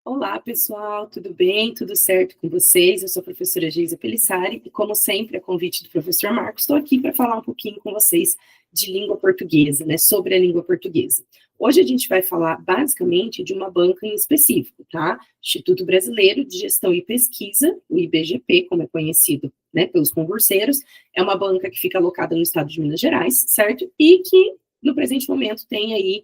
Olá, pessoal, tudo bem? Tudo certo com vocês? Eu sou a professora Geisa Pelissari e, como sempre, a convite do professor Marcos, estou aqui para falar um pouquinho com vocês de língua portuguesa, né, sobre a língua portuguesa. Hoje a gente vai falar, basicamente, de uma banca em específico, tá? Instituto Brasileiro de Gestão e Pesquisa, o IBGP, como é conhecido, né, pelos concurseiros, é uma banca que fica alocada no estado de Minas Gerais, certo? E que, no presente momento, tem aí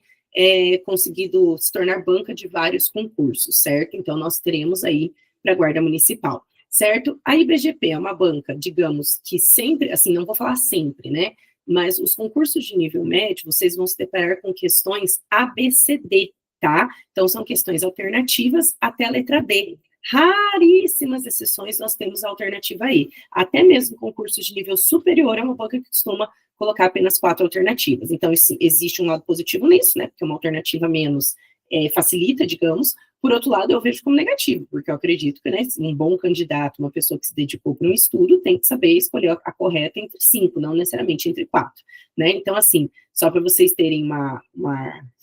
conseguido se tornar banca de vários concursos, certo? Então, nós teremos aí para a Guarda Municipal, certo? A IBGP é uma banca, digamos, que sempre, assim, não vou falar sempre, né? Mas os concursos de nível médio, vocês vão se deparar com questões ABCD, tá? Então, são questões alternativas até a letra D. Raríssimas exceções nós temos a alternativa E. Até mesmo concursos de nível superior é uma banca que costuma colocar apenas 4 alternativas. Então, existe um lado positivo nisso, né? Porque uma alternativa menos facilita, digamos. Por outro lado, eu vejo como negativo, porque eu acredito que, né, um bom candidato, uma pessoa que se dedicou para um estudo, tem que saber escolher a correta entre 5, não necessariamente entre 4, né? Então, assim, só para vocês terem uma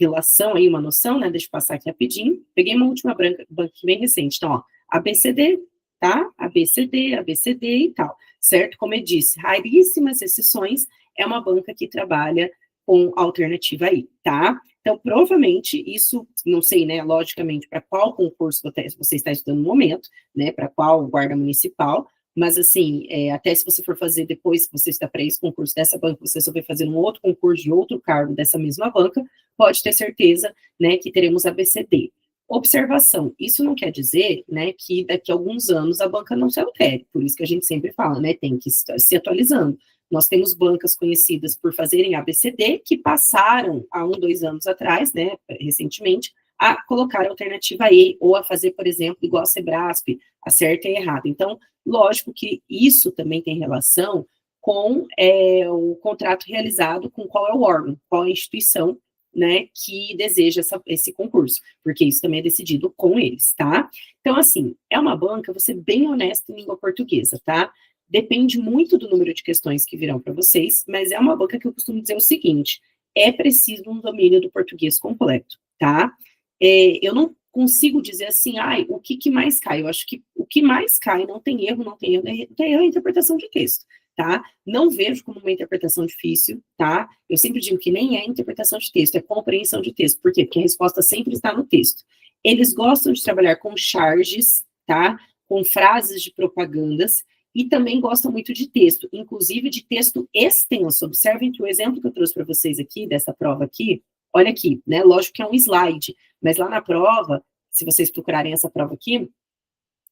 relação aí, uma noção, né? Deixa eu passar aqui rapidinho. Peguei uma última banca bem recente. Então, ó, ABCD, tá? ABCD, ABCD e tal, certo? Como eu disse, raríssimas exceções, é uma banca que trabalha com alternativa aí, tá? Então, provavelmente, isso, não sei, né, logicamente, para qual concurso você está estudando no momento, né, para qual guarda municipal, mas, assim, até se você for fazer depois que você está para esse concurso dessa banca, você resolver fazer um outro concurso de outro cargo dessa mesma banca, pode ter certeza, né, que teremos a BCD. Observação, isso não quer dizer, né, que daqui a alguns anos a banca não se altere, por isso que a gente sempre fala, né, tem que estar se atualizando. Nós temos bancas conhecidas por fazerem ABCD, que passaram há 2 anos atrás, né, recentemente, a colocar a alternativa E, ou a fazer, por exemplo, igual a Sebrasp, a certa e a errada. Então, lógico que isso também tem relação com o contrato realizado com qual é o órgão, qual é a instituição, né, que deseja esse concurso, porque isso também é decidido com eles, tá? Então, assim, é uma banca, vou ser bem honesta em língua portuguesa, tá? Depende muito do número de questões que virão para vocês, mas é uma banca que eu costumo dizer o seguinte: é preciso um domínio do português completo, tá? Eu não consigo dizer assim, o que mais cai? Eu acho que o que mais cai, não tem erro, não tem erro, não tem erro, é a interpretação de texto, tá? Não vejo como uma interpretação difícil, tá? Eu sempre digo que nem é interpretação de texto, é compreensão de texto. Por quê? Porque a resposta sempre está no texto. Eles gostam de trabalhar com charges, tá? Com frases de propagandas, e também gostam muito de texto, inclusive de texto extenso. Observem que o exemplo que eu trouxe para vocês aqui, dessa prova aqui, olha aqui, né? Lógico que é um slide, mas lá na prova, se vocês procurarem essa prova aqui,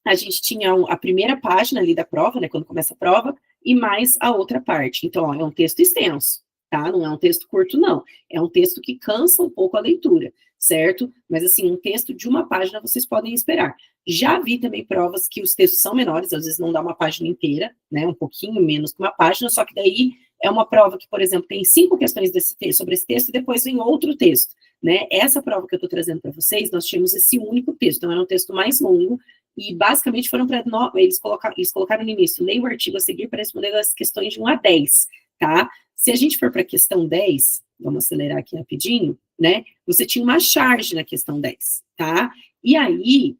a gente tinha a primeira página ali da prova, né? Quando começa a prova, e mais a outra parte. Então, ó, é um texto extenso, tá? Não é um texto curto, não. É um texto que cansa um pouco a leitura, certo? Mas, assim, um texto de uma página vocês podem esperar. Já vi também provas que os textos são menores, às vezes não dá uma página inteira, né? Um pouquinho menos que uma página, só que daí é uma prova que, por exemplo, tem 5 questões desse texto, sobre esse texto, e depois vem outro texto, né? Essa prova que eu estou trazendo para vocês, nós tínhamos esse único texto, então era um texto mais longo, e basicamente foram para eles colocaram no início, leia o artigo a seguir para responder as questões de 1 a 10, tá? Se a gente for para a questão 10, vamos acelerar aqui rapidinho, né? Você tinha uma charge na questão 10, tá? E aí,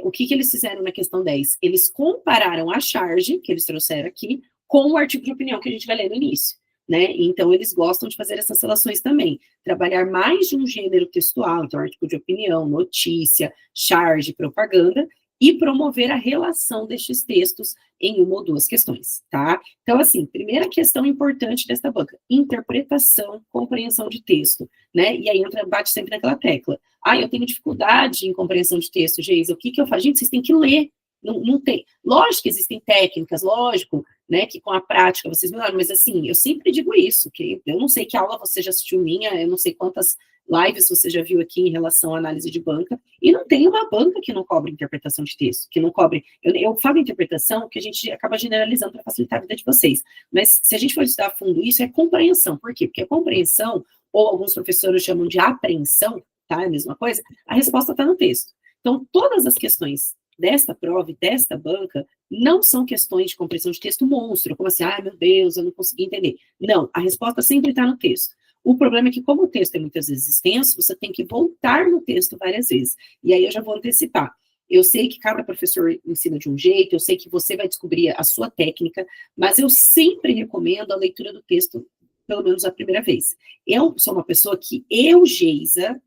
o que eles fizeram na questão 10? Eles compararam a charge, que eles trouxeram aqui, com o artigo de opinião que a gente vai ler no início, né? Então, eles gostam de fazer essas relações também. Trabalhar mais de um gênero textual, então, artigo de opinião, notícia, charge, propaganda, e promover a relação destes textos em 1 ou 2 questões, tá? Então, assim, primeira questão importante desta banca, interpretação, compreensão de texto, né? E aí bate sempre naquela tecla. Eu tenho dificuldade em compreensão de texto, Geisa, o que eu faço? Gente, vocês têm que ler, não tem. Lógico que existem técnicas, lógico, né, que com a prática vocês melhoram, mas assim, eu sempre digo isso, que eu não sei que aula você já assistiu minha, eu não sei quantas lives você já viu aqui em relação à análise de banca, e não tem uma banca que não cobre interpretação de texto, que não cobre, eu falo interpretação que a gente acaba generalizando para facilitar a vida de vocês, mas se a gente for estudar a fundo isso, é compreensão, por quê? Porque a compreensão, ou alguns professores chamam de apreensão, tá, é a mesma coisa, a resposta está no texto. Então, todas as questões desta prova e desta banca não são questões de compreensão de texto monstro, como assim, meu Deus, eu não consegui entender. Não, a resposta sempre está no texto. O problema é que, como o texto é muitas vezes extenso, você tem que voltar no texto várias vezes. E aí eu já vou antecipar. Eu sei que cada professor ensina de um jeito, eu sei que você vai descobrir a sua técnica, mas eu sempre recomendo a leitura do texto, pelo menos a primeira vez. Eu sou uma pessoa que Geisa,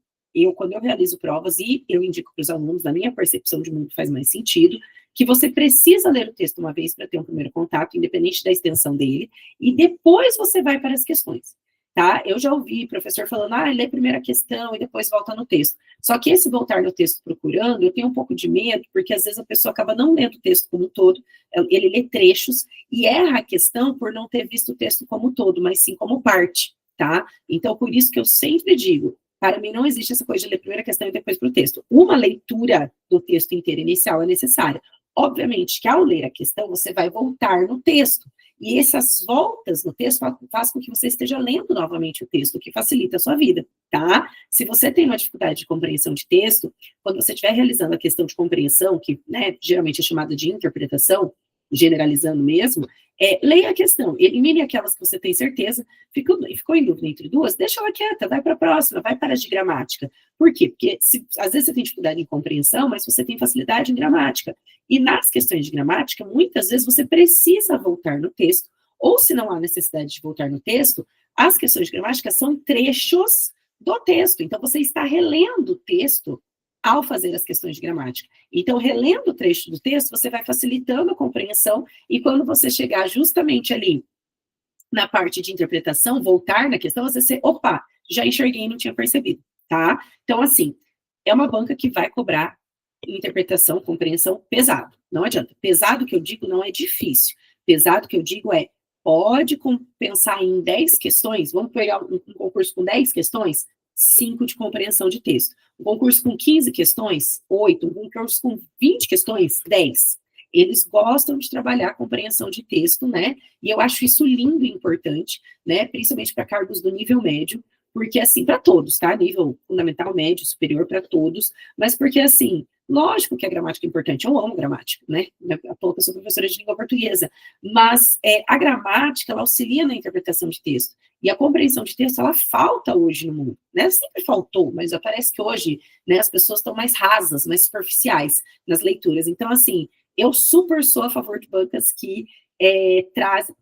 quando eu realizo provas, e eu indico para os alunos, na minha percepção de mundo faz mais sentido, que você precisa ler o texto uma vez para ter um primeiro contato, independente da extensão dele, e depois você vai para as questões, tá? Eu já ouvi professor falando, lê a primeira questão e depois volta no texto. Só que esse voltar no texto procurando, eu tenho um pouco de medo, porque às vezes a pessoa acaba não lendo o texto como um todo, ele lê trechos e erra a questão por não ter visto o texto como um todo, mas sim como parte, tá? Então, por isso que eu sempre digo, para mim não existe essa coisa de ler a primeira questão e depois para o texto. Uma leitura do texto inteiro inicial é necessária. Obviamente que ao ler a questão, você vai voltar no texto. E essas voltas no texto faz com que você esteja lendo novamente o texto, o que facilita a sua vida, tá? Se você tem uma dificuldade de compreensão de texto, quando você estiver realizando a questão de compreensão, que geralmente é chamada de interpretação, generalizando mesmo, leia a questão, elimine aquelas que você tem certeza, ficou em dúvida entre duas, deixa ela quieta, vai para a próxima, vai para as de gramática. Por quê? Porque às vezes você tem dificuldade em compreensão, mas você tem facilidade em gramática. E nas questões de gramática, muitas vezes você precisa voltar no texto, ou se não há necessidade de voltar no texto, as questões de gramática são trechos do texto. Então, você está relendo o texto ao fazer as questões de gramática. Então, relendo o trecho do texto, você vai facilitando a compreensão, e quando você chegar justamente ali na parte de interpretação, voltar na questão, você opa, já enxerguei e não tinha percebido, tá? Então, assim, é uma banca que vai cobrar interpretação, compreensão pesado. Não adianta. Pesado que eu digo não é difícil. Pesado que eu digo pode pensar em 10 questões, vamos pegar um concurso com 10 questões, 5 de compreensão de texto. Um concurso com 15 questões, 8. Um concurso com 20 questões, 10. Eles gostam de trabalhar a compreensão de texto, né? E eu acho isso lindo e importante, né? Principalmente para cargos do nível médio, porque, assim, para todos, tá? Nível fundamental, médio, superior, para todos, mas porque, assim, lógico que a gramática é importante, eu amo gramática, né? À toa que eu sou professora de língua portuguesa, mas a gramática, ela auxilia na interpretação de texto, e a compreensão de texto, ela falta hoje no mundo, né? Sempre faltou, mas parece que hoje, né, as pessoas estão mais rasas, mais superficiais nas leituras. Então, assim, eu super sou a favor de bancas que trazem,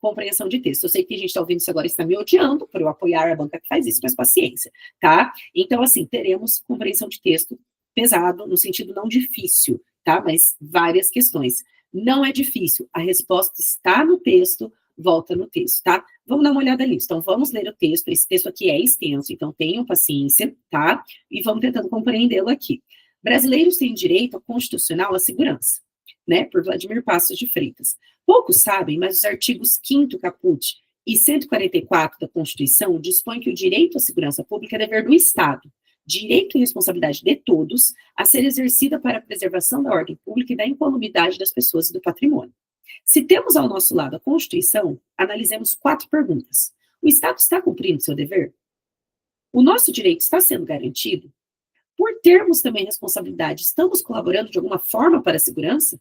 compreensão de texto. Eu sei que a gente está ouvindo isso agora e está me odiando por eu apoiar a banca que faz isso, mas paciência, tá? Então, assim, teremos compreensão de texto pesado, no sentido não difícil, tá? Mas várias questões. Não é difícil, a resposta está no texto, volta no texto, tá? Vamos dar uma olhada nisso. Então, vamos ler o texto. Esse texto aqui é extenso, então tenham paciência, tá? E vamos tentando compreendê-lo aqui. Brasileiros têm direito constitucional à segurança, né? Por Vladimir Passos de Freitas. Poucos sabem, mas os artigos 5º caput e 144 da Constituição dispõem que o direito à segurança pública é dever do Estado, direito e responsabilidade de todos, a ser exercida para a preservação da ordem pública e da incolumidade das pessoas e do patrimônio. Se temos ao nosso lado a Constituição, analisemos 4 perguntas. O Estado está cumprindo seu dever? O nosso direito está sendo garantido? Por termos também responsabilidade, estamos colaborando de alguma forma para a segurança?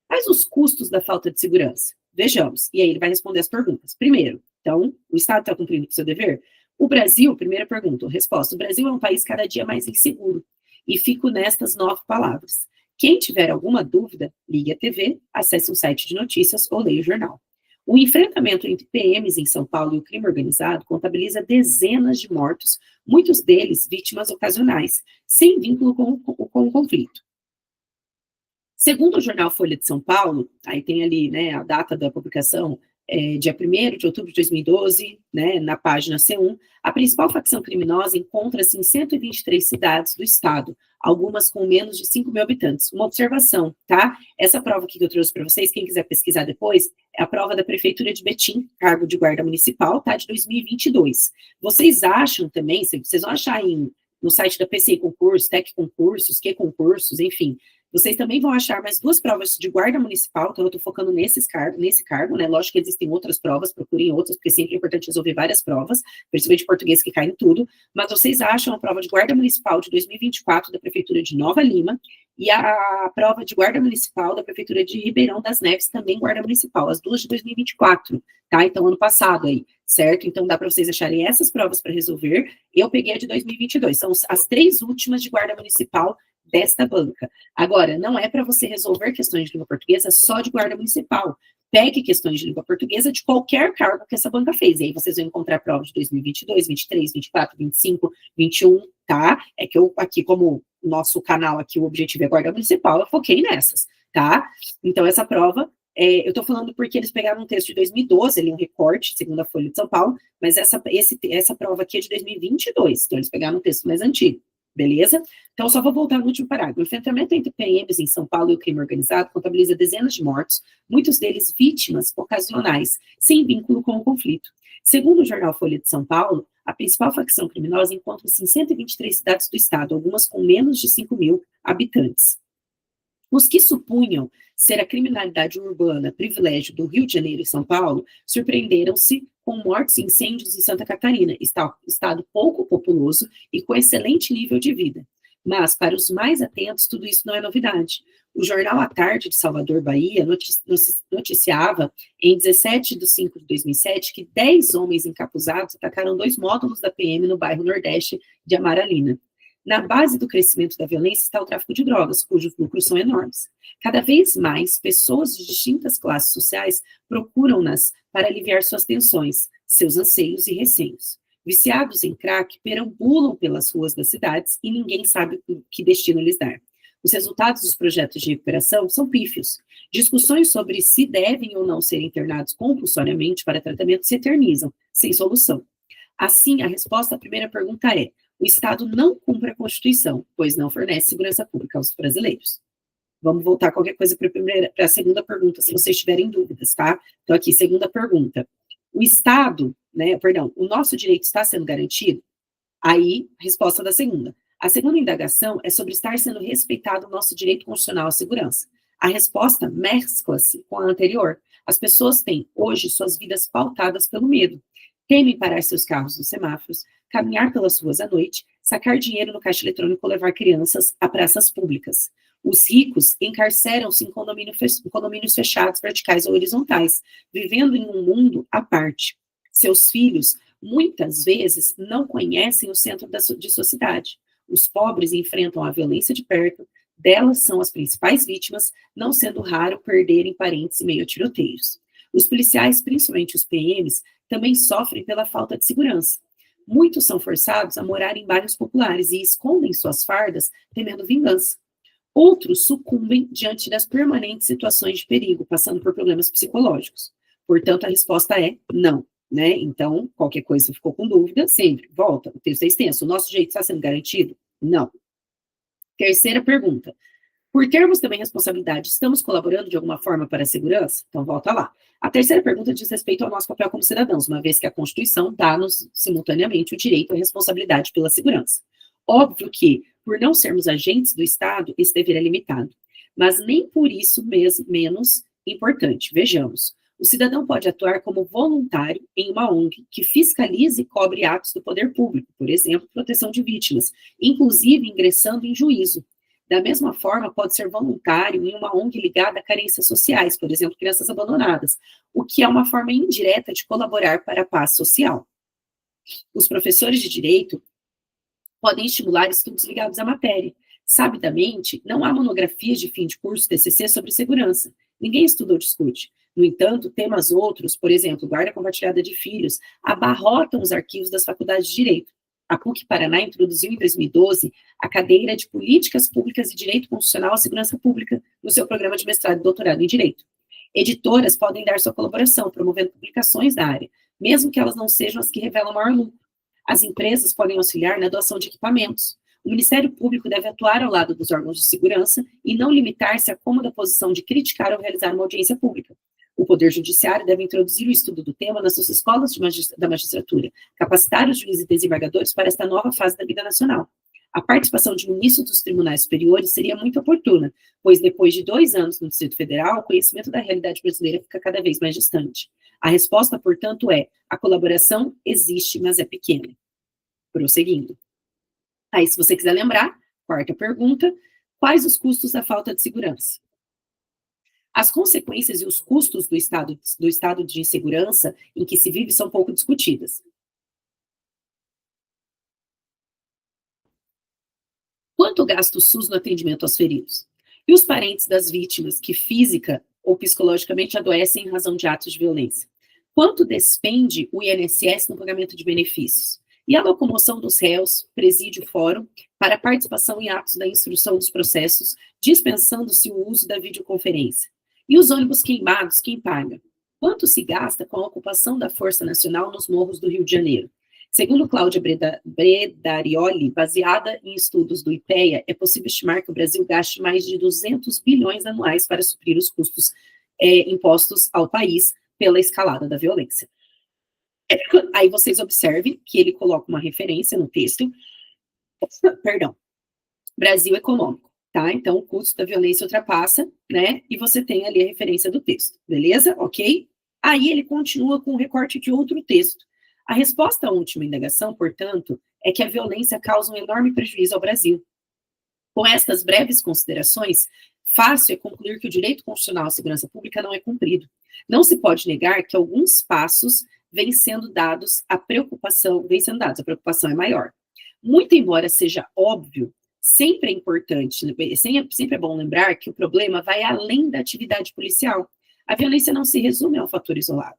Quais os custos da falta de segurança? Vejamos. E aí ele vai responder as perguntas. Primeiro, então, o Estado está cumprindo com o seu dever? O Brasil, primeira pergunta, resposta. O Brasil é um país cada dia mais inseguro. E fico nestas 9 palavras. Quem tiver alguma dúvida, ligue a TV, acesse um site de notícias ou leia o jornal. O enfrentamento entre PMs em São Paulo e o crime organizado contabiliza dezenas de mortos, muitos deles vítimas ocasionais, sem vínculo com o conflito. Segundo o jornal Folha de São Paulo, aí tem ali, né, a data da publicação, dia 1º de outubro de 2012, né, na página C1, a principal facção criminosa encontra-se em 123 cidades do estado, algumas com menos de 5 mil habitantes. Uma observação, tá? Essa prova aqui que eu trouxe para vocês, quem quiser pesquisar depois, é a prova da Prefeitura de Betim, cargo de guarda municipal, tá? De 2022. Vocês acham também, vocês vão achar no site da PCI Concursos, Tec Concursos, Que Concursos, enfim, vocês também vão achar mais 2 provas de guarda municipal, então eu estou focando nesse cargo, né? Lógico que existem outras provas, procurem outras, porque sempre é importante resolver várias provas, principalmente português que cai em tudo, mas vocês acham a prova de guarda municipal de 2024 da Prefeitura de Nova Lima e a prova de guarda municipal da Prefeitura de Ribeirão das Neves, também guarda municipal, as 2 de 2024, tá? Então, ano passado aí, certo? Então, dá para vocês acharem essas provas para resolver. Eu peguei a de 2022, são as 3 últimas de guarda municipal desta banca. Agora, não é para você resolver questões de língua portuguesa só de guarda municipal. Pegue questões de língua portuguesa de qualquer cargo que essa banca fez. E aí vocês vão encontrar provas de 2022, 23, 24, 25, 21, tá? É que eu aqui, como o nosso canal aqui, o objetivo é guarda municipal, eu foquei nessas, tá? Então, essa prova, eu estou falando porque eles pegaram um texto de 2012, ali um recorte, segundo a Folha de São Paulo, mas essa prova aqui é de 2022, então eles pegaram um texto mais antigo, beleza? Então, só vou voltar no último parágrafo. O enfrentamento entre PMs em São Paulo e o crime organizado contabiliza dezenas de mortos, muitos deles vítimas ocasionais, sem vínculo com o conflito. Segundo o jornal Folha de São Paulo, a principal facção criminosa encontra-se em 123 cidades do estado, algumas com menos de 5 mil habitantes. Os que supunham ser a criminalidade urbana privilégio do Rio de Janeiro e São Paulo surpreenderam-se com mortes e incêndios em Santa Catarina, estado pouco populoso e com excelente nível de vida. Mas, para os mais atentos, tudo isso não é novidade. O jornal A Tarde de Salvador, Bahia, noticiava em 17 de 5 de 2007 que 10 homens encapuzados atacaram 2 módulos da PM no bairro Nordeste de Amaralina. Na base do crescimento da violência está o tráfico de drogas, cujos lucros são enormes. Cada vez mais, pessoas de distintas classes sociais procuram-nas para aliviar suas tensões, seus anseios e receios. Viciados em crack, perambulam pelas ruas das cidades e ninguém sabe que destino lhes dar. Os resultados dos projetos de recuperação são pífios. Discussões sobre se devem ou não ser internados compulsoriamente para tratamento se eternizam, sem solução. Assim, a resposta à primeira pergunta é: o Estado não cumpre a Constituição, pois não fornece segurança pública aos brasileiros. Vamos voltar qualquer coisa para a segunda pergunta, se vocês tiverem dúvidas, tá? Então, aqui, segunda pergunta. O nosso direito está sendo garantido? Aí, resposta da segunda. A segunda indagação é sobre estar sendo respeitado o nosso direito constitucional à segurança. A resposta mescla-se com a anterior. As pessoas têm, hoje, suas vidas pautadas pelo medo. Temem parar seus carros nos semáforos, caminhar pelas ruas à noite, sacar dinheiro no caixa eletrônico ou levar crianças a praças públicas. Os ricos encarceram-se em condomínios fechados, verticais ou horizontais, vivendo em um mundo à parte. Seus filhos, muitas vezes, não conhecem o centro de sua cidade. Os pobres enfrentam a violência de perto, delas são as principais vítimas, não sendo raro perderem parentes em meio a tiroteios. Os policiais, principalmente os PMs, também sofrem pela falta de segurança. Muitos são forçados a morar em bairros populares e escondem suas fardas temendo vingança. Outros sucumbem diante das permanentes situações de perigo, passando por problemas psicológicos. Portanto, a resposta é não, né? Então, qualquer coisa ficou com dúvida, sempre volta. O texto é extenso. O nosso direito está sendo garantido? Não. Terceira pergunta. Por termos também responsabilidade, estamos colaborando de alguma forma para a segurança? Então, volta lá. A terceira pergunta diz respeito ao nosso papel como cidadãos, uma vez que a Constituição dá-nos, simultaneamente, o direito à responsabilidade pela segurança. Óbvio que, por não sermos agentes do Estado, esse dever é limitado. Mas nem por isso menos importante. Vejamos. O cidadão pode atuar como voluntário em uma ONG que fiscalize e cobre atos do poder público, por exemplo, proteção de vítimas, inclusive ingressando em juízo. Da mesma forma, pode ser voluntário em uma ONG ligada a carências sociais, por exemplo, crianças abandonadas, o que é uma forma indireta de colaborar para a paz social. Os professores de direito podem estimular estudos ligados à matéria. Sabidamente, não há monografias de fim de curso TCC sobre segurança. Ninguém estuda ou discute. No entanto, temas outros, por exemplo, guarda compartilhada de filhos, abarrotam os arquivos das faculdades de direito. A PUC Paraná introduziu em 2012 a cadeira de Políticas Públicas e Direito Constitucional à Segurança Pública no seu programa de mestrado e doutorado em Direito. Editoras podem dar sua colaboração, promovendo publicações da área, mesmo que elas não sejam as que revelam maior lucro. As empresas podem auxiliar na doação de equipamentos. O Ministério Público deve atuar ao lado dos órgãos de segurança e não limitar-se à cômoda posição de criticar ou realizar uma audiência pública. O Poder Judiciário deve introduzir o estudo do tema nas suas escolas da magistratura, capacitar os juízes e desembargadores para esta nova fase da vida nacional. A participação de ministros dos tribunais superiores seria muito oportuna, pois depois de 2 anos no Distrito Federal, o conhecimento da realidade brasileira fica cada vez mais distante. A resposta, portanto, é: a colaboração existe, mas é pequena. Prosseguindo. Aí, se você quiser lembrar, quarta pergunta: quais os custos da falta de segurança? As consequências e os custos do estado de insegurança em que se vive são pouco discutidas. Quanto gasta o SUS no atendimento aos feridos? E os parentes das vítimas que física ou psicologicamente adoecem em razão de atos de violência? Quanto despende o INSS no pagamento de benefícios? E a locomoção dos réus, presídio fórum, para participação em atos da instrução dos processos, dispensando-se o uso da videoconferência? E os ônibus queimados, quem paga? Quanto se gasta com a ocupação da Força Nacional nos morros do Rio de Janeiro? Segundo Cláudia Bredarioli, baseada em estudos do IPEA, é possível estimar que o Brasil gaste mais de 200 bilhões anuais para suprir os custos impostos ao país pela escalada da violência. Aí vocês observem que ele coloca uma referência no texto, perdão, Brasil econômico, tá? Então, o custo da violência ultrapassa, né? E você tem ali a referência do texto, beleza? Ok? Aí ele continua com um recorte de outro texto. A resposta à última indagação, portanto, é que a violência causa um enorme prejuízo ao Brasil. Com estas breves considerações, fácil é concluir que o direito constitucional à segurança pública não é cumprido. Não se pode negar que alguns passos vêm sendo dados, a preocupação é maior. Muito embora seja óbvio, sempre é importante, sempre é bom lembrar que o problema vai além da atividade policial. A violência não se resume a um fator isolado.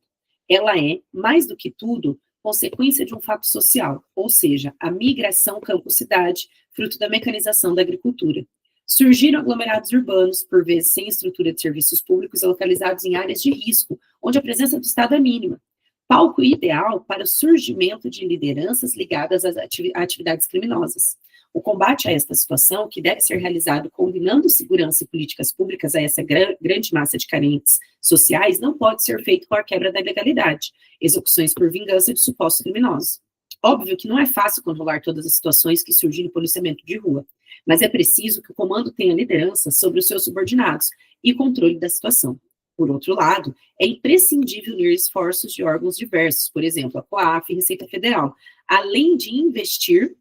Ela é, mais do que tudo, consequência de um fato social, ou seja, a migração campo-cidade, fruto da mecanização da agricultura. Surgiram aglomerados urbanos, por vezes sem estrutura de serviços públicos, localizados em áreas de risco, onde a presença do Estado é mínima. Palco ideal para o surgimento de lideranças ligadas às atividades criminosas. O combate a esta situação, que deve ser realizado combinando segurança e políticas públicas a essa grande massa de carentes sociais, não pode ser feito com a quebra da legalidade, execuções por vingança de supostos criminosos. Óbvio que não é fácil controlar todas as situações que surgem no policiamento de rua, mas é preciso que o comando tenha liderança sobre os seus subordinados e controle da situação. Por outro lado, é imprescindível unir esforços de órgãos diversos, por exemplo, a COAF e Receita Federal, além de investir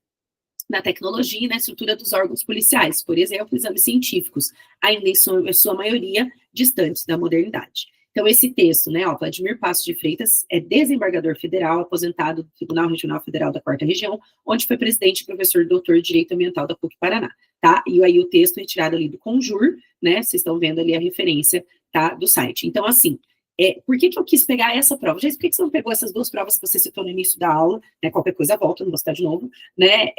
na tecnologia e na estrutura dos órgãos policiais, por exemplo, exames científicos, ainda em sua maioria distantes da modernidade. Então, esse texto, né, Vladimir Passos de Freitas é desembargador federal, aposentado do Tribunal Regional Federal da 4ª Região, onde foi presidente e professor doutor de Direito Ambiental da PUC Paraná, tá? E aí o texto é retirado ali do Conjur, né, vocês estão vendo ali a referência, tá, do site. Então, assim, por que eu quis pegar essa prova? Gente, por que você não pegou essas duas provas que você citou no início da aula, né, qualquer coisa volta, não vou citar de novo, né,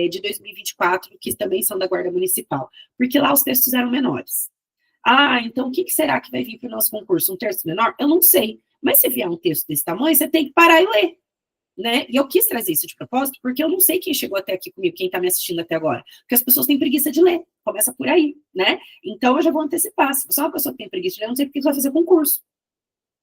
de 2024, que também são da Guarda Municipal? Porque lá os textos eram menores. Ah, então o que será que vai vir para o nosso concurso? Um texto menor? Eu não sei, mas se vier um texto desse tamanho, você tem que parar e ler, né? E eu quis trazer isso de propósito, porque eu não sei quem chegou até aqui comigo, quem está me assistindo até agora, porque as pessoas têm preguiça de ler, começa por aí, né? Então eu já vou antecipar, se você é uma pessoa que tem preguiça de ler, eu não sei porque você vai fazer concurso,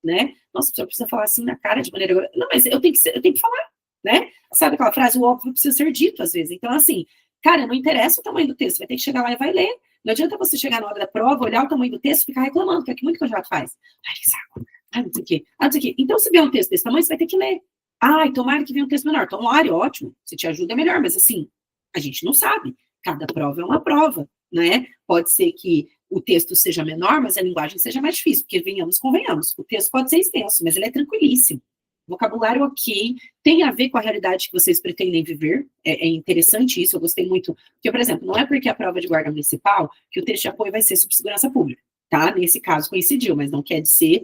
né? Nossa, a pessoa precisa falar assim na cara de maneira... Não, mas eu tenho que falar, né? Sabe aquela frase, o óbvio precisa ser dito às vezes. Então, assim, cara, não interessa o tamanho do texto, vai ter que chegar lá e vai ler. Não adianta você chegar na hora da prova, olhar o tamanho do texto e ficar reclamando, que é que muito candidato faz. Ai, que saco. Ai, não sei o quê. Ah, não sei o quê. Então, se vier um texto desse tamanho, você vai ter que ler. Ai, tomara que venha um texto menor. Tomara, ótimo. Se te ajuda, é melhor. Mas, assim, a gente não sabe. Cada prova é uma prova, né? Pode ser que o texto seja menor, mas a linguagem seja mais difícil, porque convenhamos. O texto pode ser extenso, mas ele é tranquilíssimo. Vocabulário ok, tem a ver com a realidade que vocês pretendem viver, é interessante isso, eu gostei muito, porque, por exemplo, não é porque a prova de guarda municipal que o texto de apoio vai ser sobre segurança pública, tá? Nesse caso coincidiu, mas não quer dizer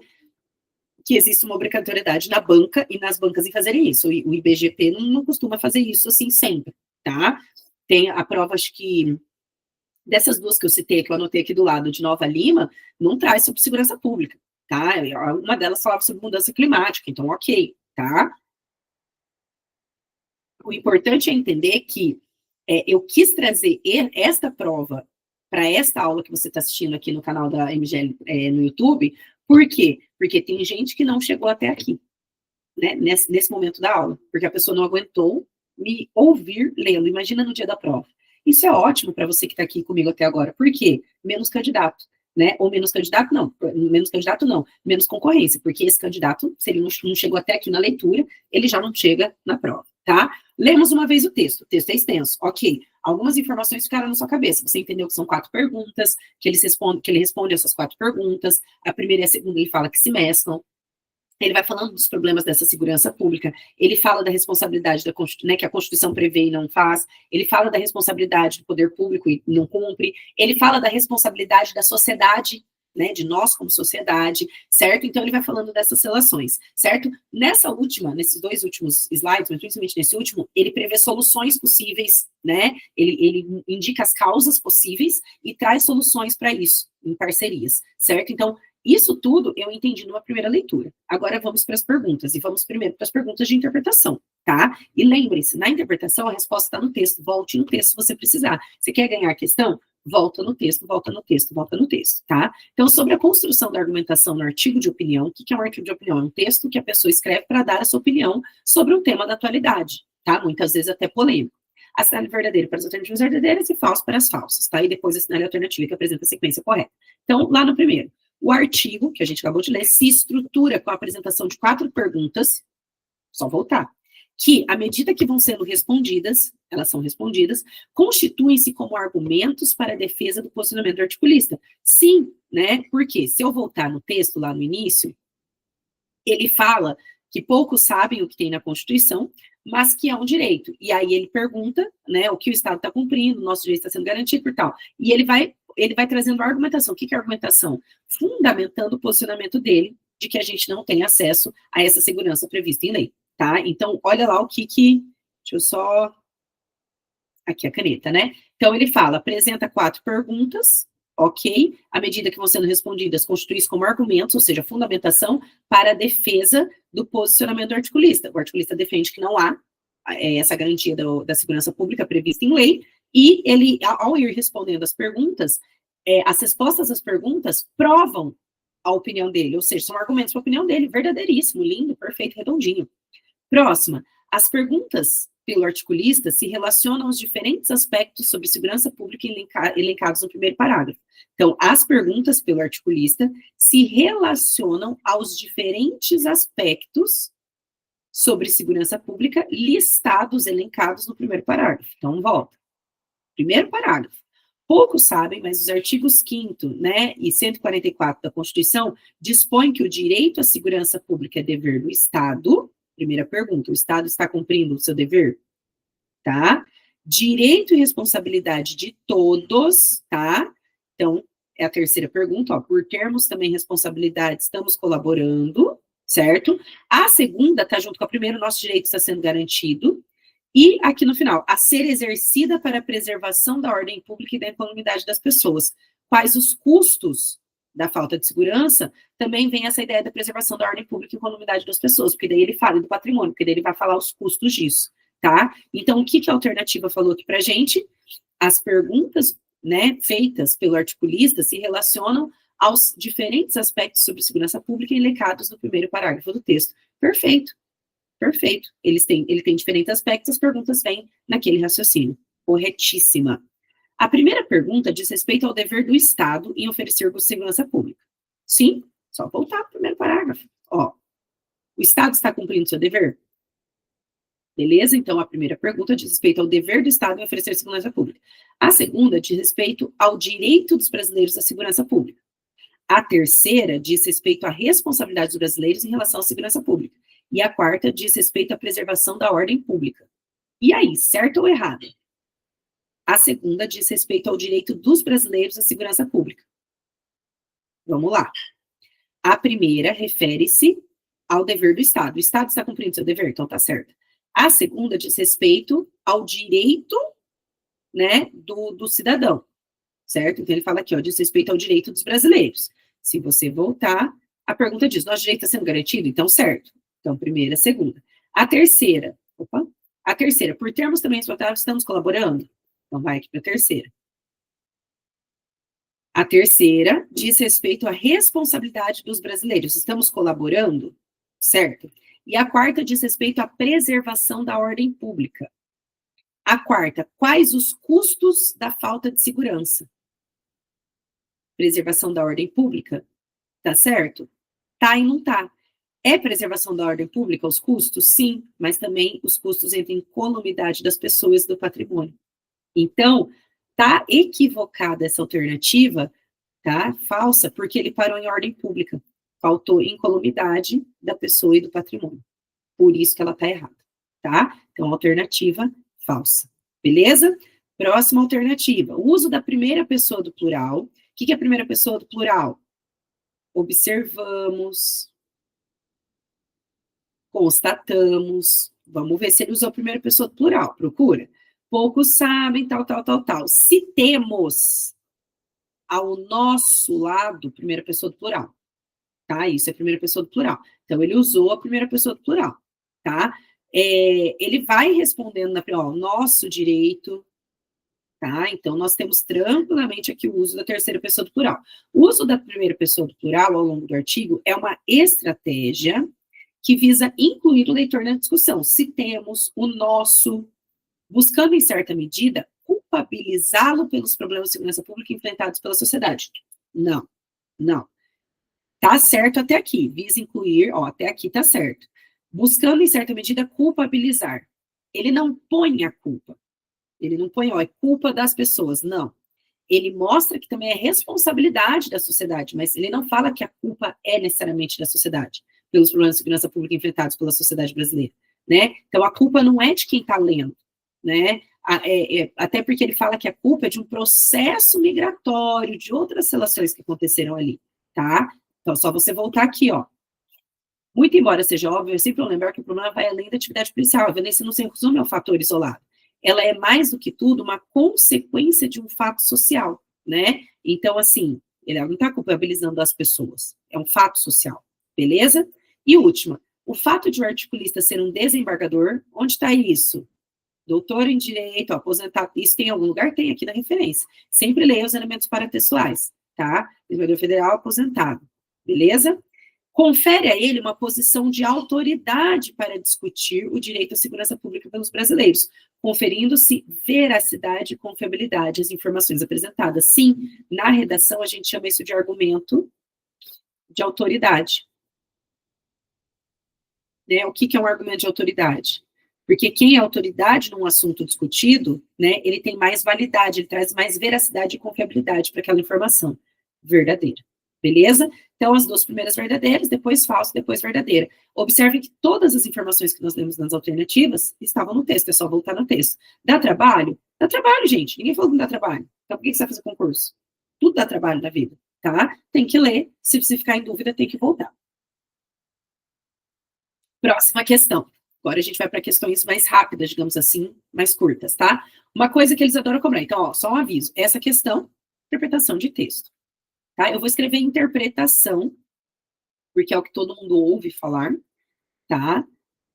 que existe uma obrigatoriedade na banca e nas bancas em fazerem isso, o IBGP não costuma fazer isso assim sempre, tá? Tem a prova, acho que, dessas duas que eu citei, que eu anotei aqui do lado, de Nova Lima, não traz sobre segurança pública, tá? Uma delas falava sobre mudança climática, então ok, tá? O importante é entender que eu quis trazer esta prova para esta aula que você está assistindo aqui no canal da MGL no YouTube, por quê? Porque tem gente que não chegou até aqui, né, nesse momento da aula, porque a pessoa não aguentou me ouvir lendo, imagina no dia da prova. Isso é ótimo para você que está aqui comigo até agora, por quê? Menos candidato, né, ou menos candidato não, menos concorrência, porque esse candidato, se ele não chegou até aqui na leitura, ele já não chega na prova, tá? Lemos uma vez o texto é extenso, ok, algumas informações ficaram na sua cabeça, você entendeu que são 4 perguntas, que ele responde essas 4 perguntas, a primeira e a segunda ele fala que se mesclam, Ele vai falando dos problemas dessa segurança pública, ele fala da responsabilidade da né, que a Constituição prevê e não faz, ele fala da responsabilidade do poder público e não cumpre, ele fala da responsabilidade da sociedade, né, de nós como sociedade, certo? Então ele vai falando dessas relações, certo? Nesses 2 últimos slides, mas principalmente nesse último, ele prevê soluções possíveis, né? Ele indica as causas possíveis e traz soluções para isso, em parcerias, certo? Então, isso tudo eu entendi numa primeira leitura. Agora vamos para as perguntas, e vamos primeiro para as perguntas de interpretação, tá? E lembre-se, na interpretação a resposta está no texto, volte no texto se você precisar. Você quer ganhar a questão? Volta no texto, volta no texto, volta no texto, tá? Então, sobre a construção da argumentação no artigo de opinião, o que é um artigo de opinião? É um texto que a pessoa escreve para dar a sua opinião sobre um tema da atualidade, tá? Muitas vezes até polêmico. Assinale verdadeiro para as alternativas verdadeiras e falso para as falsas, tá? E depois assinale a alternativa que apresenta a sequência correta. Então, lá no primeiro, o artigo, que a gente acabou de ler, se estrutura com a apresentação de 4 perguntas, só voltar, que, à medida que vão sendo respondidas, elas são respondidas, constituem-se como argumentos para a defesa do posicionamento do articulista. Sim, né? Porque se eu voltar no texto lá no início, ele fala que poucos sabem o que tem na Constituição, mas que é um direito. E aí ele pergunta, né, o que o Estado está cumprindo, o nosso direito está sendo garantido e tal. E ele vai trazendo a argumentação. O que é a argumentação? Fundamentando o posicionamento dele de que a gente não tem acesso a essa segurança prevista em lei, tá? Então, olha lá o que deixa eu só... Aqui a caneta, né? Então, ele fala, apresenta 4 perguntas, ok? À medida que vão sendo respondidas, constitui-se como argumentos, ou seja, fundamentação para a defesa do posicionamento do articulista. O articulista defende que não há essa garantia da segurança pública prevista em lei, e ele, ao ir respondendo as perguntas, as respostas às perguntas provam a opinião dele, ou seja, são argumentos para a opinião dele, verdadeiríssimo, lindo, perfeito, redondinho. Próxima, as perguntas pelo articulista se relacionam aos diferentes aspectos sobre segurança pública elencados no primeiro parágrafo. Então, as perguntas pelo articulista se relacionam aos diferentes aspectos sobre segurança pública listados, elencados no primeiro parágrafo. Então, volta. Primeiro parágrafo. Poucos sabem, mas os artigos 5º, né, e 144 da Constituição dispõem que o direito à segurança pública é dever do Estado. Primeira pergunta, o Estado está cumprindo o seu dever? Tá? Direito e responsabilidade de todos, tá? Então, é a terceira pergunta, ó, por termos também responsabilidade, estamos colaborando, certo? A segunda tá junto com a primeira, o nosso direito está sendo garantido. E aqui no final, a ser exercida para a preservação da ordem pública e da economidade das pessoas. Quais os custos da falta de segurança? Também vem essa ideia da preservação da ordem pública e economidade das pessoas, porque daí ele fala do patrimônio, porque daí ele vai falar os custos disso, tá? Então, o que a alternativa falou aqui pra gente? As perguntas, né, feitas pelo articulista se relacionam aos diferentes aspectos sobre segurança pública elencados no primeiro parágrafo do texto. Perfeito. Perfeito. Ele tem diferentes aspectos, as perguntas vêm naquele raciocínio. Corretíssima. A primeira pergunta diz respeito ao dever do Estado em oferecer segurança pública. Sim, só voltar para o primeiro parágrafo. Ó, o Estado está cumprindo seu dever? Beleza? Então, a primeira pergunta diz respeito ao dever do Estado em oferecer segurança pública. A segunda diz respeito ao direito dos brasileiros à segurança pública. A terceira diz respeito à responsabilidade dos brasileiros em relação à segurança pública. E a quarta diz respeito à preservação da ordem pública. E aí, certo ou errado? A segunda diz respeito ao direito dos brasileiros à segurança pública. Vamos lá. A primeira refere-se ao dever do Estado. O Estado está cumprindo seu dever, então tá certo. A segunda diz respeito ao direito, né, do cidadão, certo? Então ele fala aqui, ó, diz respeito ao direito dos brasileiros. Se você voltar, a pergunta diz, nosso direito está sendo garantido? Então, certo. Então, primeira, segunda. A terceira, por termos também responsáveis, estamos colaborando? Então, vai aqui para a terceira. A terceira diz respeito à responsabilidade dos brasileiros. Estamos colaborando? Certo. E a quarta diz respeito à preservação da ordem pública. A quarta, quais os custos da falta de segurança? Preservação da ordem pública? Tá certo? Tá e não tá. É preservação da ordem pública os custos? Sim, mas também os custos entram em economidade das pessoas e do patrimônio. Então, tá equivocada essa alternativa, tá? Falsa, porque ele parou em ordem pública. Faltou incolumidade da pessoa e do patrimônio. Por isso que ela está errada, tá? Então, alternativa falsa. Beleza? Próxima alternativa. O uso da primeira pessoa do plural. O que é a primeira pessoa do plural? Observamos, constatamos. Vamos ver se ele usou a primeira pessoa do plural. Procura. Poucos sabem, tal, tal, tal, tal. Se temos ao nosso lado, primeira pessoa do plural. Tá? Isso é primeira pessoa do plural. Então, ele usou a primeira pessoa do plural. Tá? Ele vai respondendo na ó, nosso direito. Tá? Então, nós temos tranquilamente aqui o uso da terceira pessoa do plural. O uso da primeira pessoa do plural, ao longo do artigo, é uma estratégia que visa incluir o leitor na discussão. Se temos o nosso, buscando, em certa medida, culpabilizá-lo pelos problemas de segurança pública enfrentados pela sociedade. Não, não. Tá certo até aqui, visa incluir, ó, até aqui tá certo. Buscando, em certa medida, culpabilizar. Ele não põe a culpa. Ele não põe, ó, é culpa das pessoas, não. Ele mostra que também é responsabilidade da sociedade, mas ele não fala que a culpa é necessariamente da sociedade, pelos problemas de segurança pública enfrentados pela sociedade brasileira, né? Então, a culpa não é de quem está lendo, né? Até porque ele fala que a culpa é de um processo migratório, de outras relações que aconteceram ali, tá? Então, só você voltar aqui, ó. Muito embora seja óbvio, é sempre lembrar que o problema vai além da atividade policial. A violência não se resume a um fator isolado. Ela é, mais do que tudo, uma consequência de um fato social, né? Então, assim, ele não está culpabilizando as pessoas. É um fato social, beleza? E última, o fato de o articulista ser um desembargador, onde está isso? Doutor em Direito, aposentado, isso tem em algum lugar? Tem aqui na referência. Sempre leia os elementos paratextuais, tá? Desembargador federal aposentado, beleza? Confere a ele uma posição de autoridade para discutir o direito à segurança pública pelos brasileiros, conferindo-se veracidade e confiabilidade às informações apresentadas. Sim, na redação a gente chama isso de argumento de autoridade. Né? O que é um argumento de autoridade? Porque quem é autoridade num assunto discutido, né, ele tem mais validade, ele traz mais veracidade e confiabilidade para aquela informação verdadeira. Beleza? Então, as duas primeiras verdadeiras, depois falsa, depois verdadeira. Observe que todas as informações que nós lemos nas alternativas estavam no texto, é só voltar no texto. Dá trabalho? Dá trabalho, gente. Ninguém falou que não dá trabalho. Então, por que você vai fazer concurso? Tudo dá trabalho na vida, tá? Tem que ler, se você ficar em dúvida, tem que voltar. Próxima questão. Agora a gente vai para questões mais rápidas, digamos assim, mais curtas, tá? Uma coisa que eles adoram cobrar. Então, ó, só um aviso. Essa questão, interpretação de texto. Tá? Eu vou escrever interpretação, porque é o que todo mundo ouve falar, tá?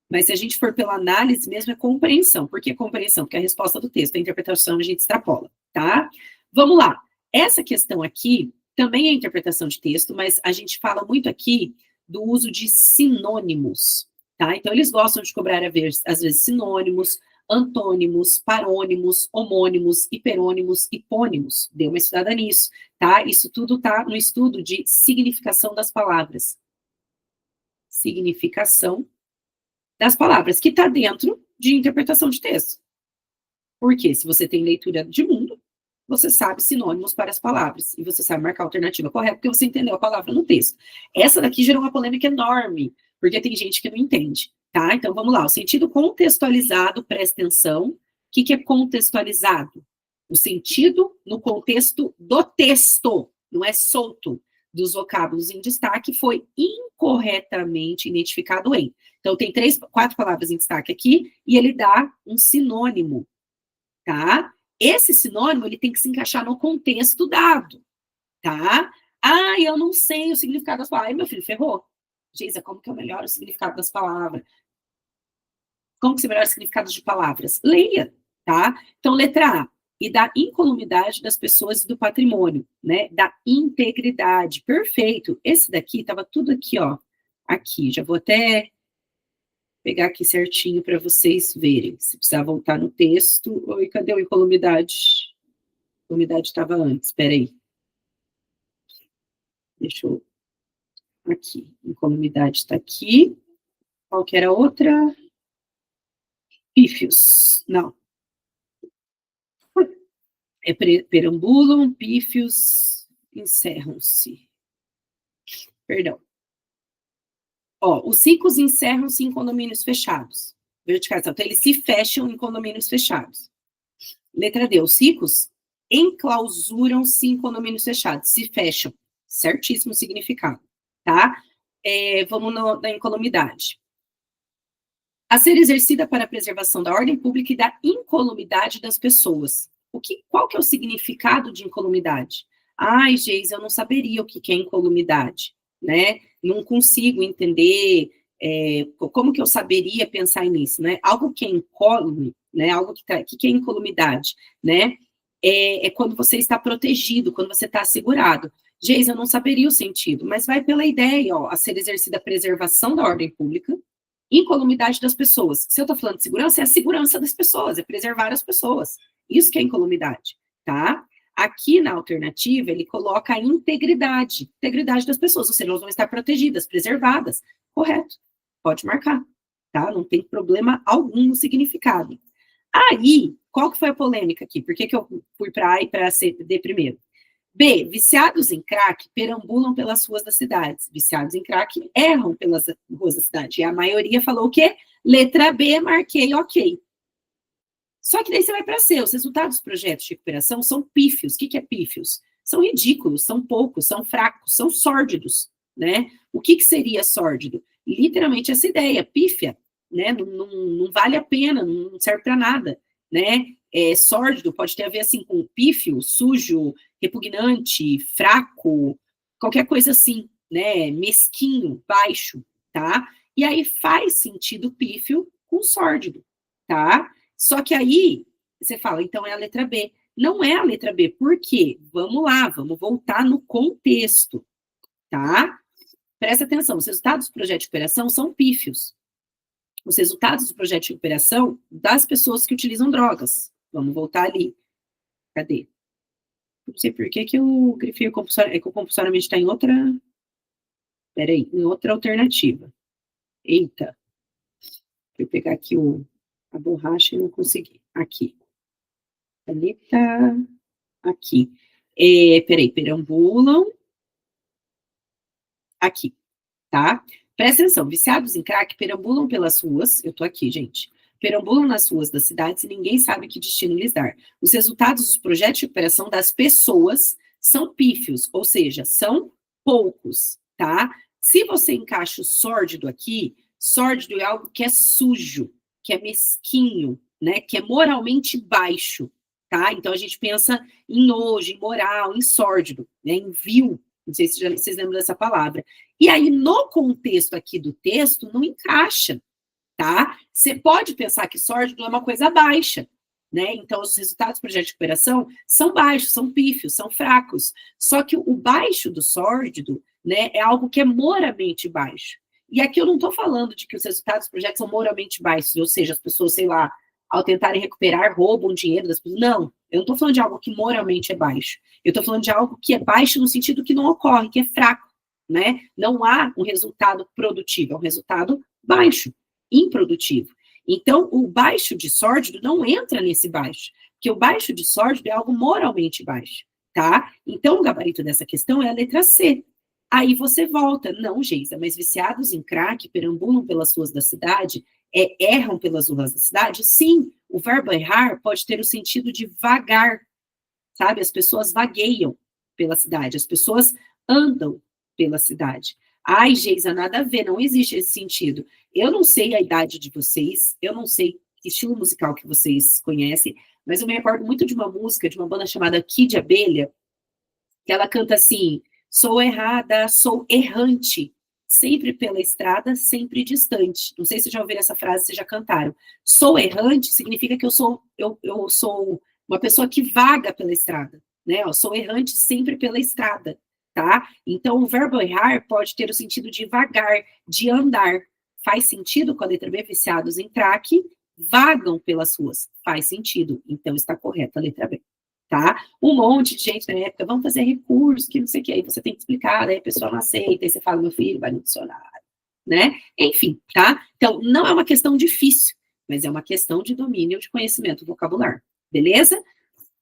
Mas se a gente for pela análise mesmo, é compreensão. Por que compreensão? Porque é a resposta do texto, a interpretação a gente extrapola, tá? Vamos lá. Essa questão aqui também é interpretação de texto, mas a gente fala muito aqui do uso de sinônimos, tá? Então, eles gostam de cobrar, às vezes, sinônimos, antônimos, parônimos, homônimos, hiperônimos, hipônimos. Dê uma estudada nisso, tá? Isso tudo tá no estudo de significação das palavras. Significação das palavras, que está dentro de interpretação de texto. Porque se você tem leitura de mundo, você sabe sinônimos para as palavras, e você sabe marcar a alternativa correta, porque você entendeu a palavra no texto. Essa daqui gerou uma polêmica enorme, porque tem gente que não entende, tá? Então, vamos lá, o sentido contextualizado, presta atenção. O que é contextualizado? O sentido no contexto do texto, não é solto, dos vocábulos em destaque, foi incorretamente identificado em. Então, tem 4 palavras em destaque aqui, e ele dá um sinônimo, tá? Esse sinônimo, ele tem que se encaixar no contexto dado, tá? Ah, eu não sei o significado das palavras. Ai, meu filho, ferrou. Geisa, como que eu melhoro o significado das palavras? Como que você melhora o significado de palavras? Leia, tá? Então, letra A, e da incolumidade das pessoas e do patrimônio, né? Da integridade. Perfeito. Esse daqui, estava tudo aqui, ó. Aqui, já vou até pegar aqui certinho para vocês verem. Se precisar voltar no texto. Oi, cadê o incolumidade? A incolumidade estava antes, espera aí. Deixa eu... Aqui, incolumidade está aqui. Qual que era a outra? Pífios. Não. É perambulam, pífios, encerram-se. Perdão. Ó, os ciclos encerram-se em condomínios fechados. Verticalização. Então, eles se fecham em condomínios fechados. Letra D, os ciclos enclausuram-se em condomínios fechados, se fecham. Certíssimo significado, tá? Vamos na incolumidade. A ser exercida para a preservação da ordem pública e da incolumidade das pessoas. Qual que é o significado de incolumidade? Ai, Geis, eu não saberia o que é incolumidade, né? Não consigo entender como que eu saberia pensar nisso, né? Algo que é incólume, né? Algo que é incolumidade, né? É quando você está protegido, quando você está assegurado. Geis, eu não saberia o sentido, mas vai pela ideia, ó, a ser exercida a preservação da ordem pública, incolumidade das pessoas. Se eu estou falando de segurança, é a segurança das pessoas, é preservar as pessoas. Isso que é incolumidade, tá? Aqui na alternativa, ele coloca a integridade das pessoas, ou seja, elas vão estar protegidas, preservadas. Correto, pode marcar, tá? Não tem problema algum no significado. Aí, qual que foi a polêmica aqui? Por que eu fui para A e para C, D primeiro? B, viciados em crack perambulam pelas ruas das cidades. Viciados em crack erram pelas ruas da cidade. E a maioria falou o quê? Letra B, marquei ok. Só que daí você vai para C. Os resultados dos projetos de recuperação são pífios. O que é pífios? São ridículos, são poucos, são fracos, são sórdidos, né? O que seria sórdido? Literalmente essa ideia, pífia, né? Não vale a pena, não serve para nada, né? Sórdido pode ter a ver, assim, com pífio, sujo, repugnante, fraco, qualquer coisa assim, né? Mesquinho, baixo, tá? E aí faz sentido pífio com sórdido, tá? Só que aí, você fala, então é a letra B. Não é a letra B, por quê? Vamos lá, vamos voltar no contexto, tá? Presta atenção, os resultados do projeto de recuperação são pífios. Os resultados do projeto de recuperação das pessoas que utilizam drogas. Vamos voltar ali. Cadê? Não sei por que eu grifei o compulsório. É que o compulsoriamente está em outra... Peraí, em outra alternativa. Eita. Vou pegar aqui a borracha e não consegui. Aqui. Caneta. Aqui. Peraí, perambulam. Aqui, tá? Presta atenção, viciados em crack perambulam pelas ruas, eu tô aqui, gente, perambulam nas ruas das cidades e ninguém sabe que destino lhes dar. Os resultados dos projetos de recuperação das pessoas são pífios, ou seja, são poucos, tá? Se você encaixa o sórdido aqui, sórdido é algo que é sujo, que é mesquinho, né, que é moralmente baixo, tá? Então a gente pensa em nojo, em moral, em sórdido, né, em vil. Não sei se vocês lembram dessa palavra. E aí, no contexto aqui do texto, não encaixa, tá? Você pode pensar que sórdido é uma coisa baixa, né? Então, os resultados do projeto de recuperação são baixos, são pífios, são fracos. Só que o baixo do sórdido, né, é algo que é moralmente baixo. E aqui eu não estou falando de que os resultados do projeto são moralmente baixos, ou seja, as pessoas, sei lá, ao tentarem recuperar, roubam dinheiro das pessoas. Não, eu não estou falando de algo que moralmente é baixo. Eu estou falando de algo que é baixo no sentido que não ocorre, que é fraco, né? Não há um resultado produtivo, é um resultado baixo, improdutivo. Então, o baixo de sórdido não entra nesse baixo, porque o baixo de sórdido é algo moralmente baixo, tá? Então, o gabarito dessa questão é a letra C. Aí você volta, não, Geisa, mas viciados em crack perambulam pelas ruas da cidade, erram pelas ruas da cidade? Sim, o verbo errar pode ter o sentido de vagar, sabe? As pessoas vagueiam pela cidade, as pessoas andam pela cidade. Ai, Geisa, nada a ver, não existe esse sentido. Eu não sei a idade de vocês, eu não sei que estilo musical que vocês conhecem, mas eu me recordo muito de uma música de uma banda chamada Kid Abelha, que ela canta assim: sou errada, sou errante, sempre pela estrada, sempre distante. Não sei se já ouviram essa frase, se já cantaram. Sou errante significa que eu sou uma pessoa que vaga pela estrada, né? Eu sou errante sempre pela estrada, tá? Então, o verbo errar pode ter o sentido de vagar, de andar. Faz sentido com a letra B, viciados em crack, vagam pelas ruas. Faz sentido. Então, está correta a letra B. Tá? Um monte de gente na época, vamos fazer recurso, que não sei o que, aí você tem que explicar, daí a pessoa não aceita, aí você fala, meu filho, vai no dicionário, né? Enfim, tá? Então, não é uma questão difícil, mas é uma questão de domínio de conhecimento vocabular, beleza?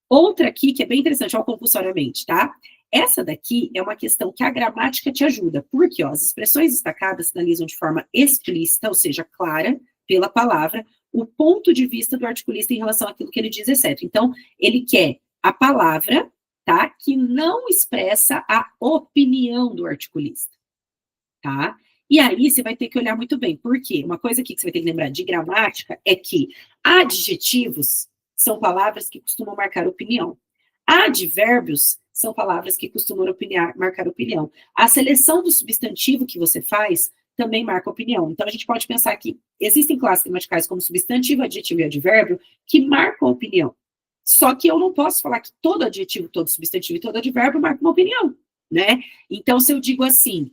Outra aqui, que é bem interessante, ó, compulsoriamente, tá? Essa daqui é uma questão que a gramática te ajuda, porque ó, as expressões destacadas sinalizam de forma explícita, ou seja, clara, pela palavra, o ponto de vista do articulista em relação àquilo que ele diz, etc. Então, ele quer a palavra, tá, que não expressa a opinião do articulista, tá? E aí você vai ter que olhar muito bem, porque uma coisa aqui que você vai ter que lembrar de gramática é que adjetivos são palavras que costumam marcar opinião. Advérbios são palavras que costumam marcar opinião. A seleção do substantivo que você faz também marca opinião. Então, a gente pode pensar que existem classes gramaticais como substantivo, adjetivo e advérbio que marcam opinião. Só que eu não posso falar que todo adjetivo, todo substantivo e todo advérbio marca uma opinião, né? Então, se eu digo assim,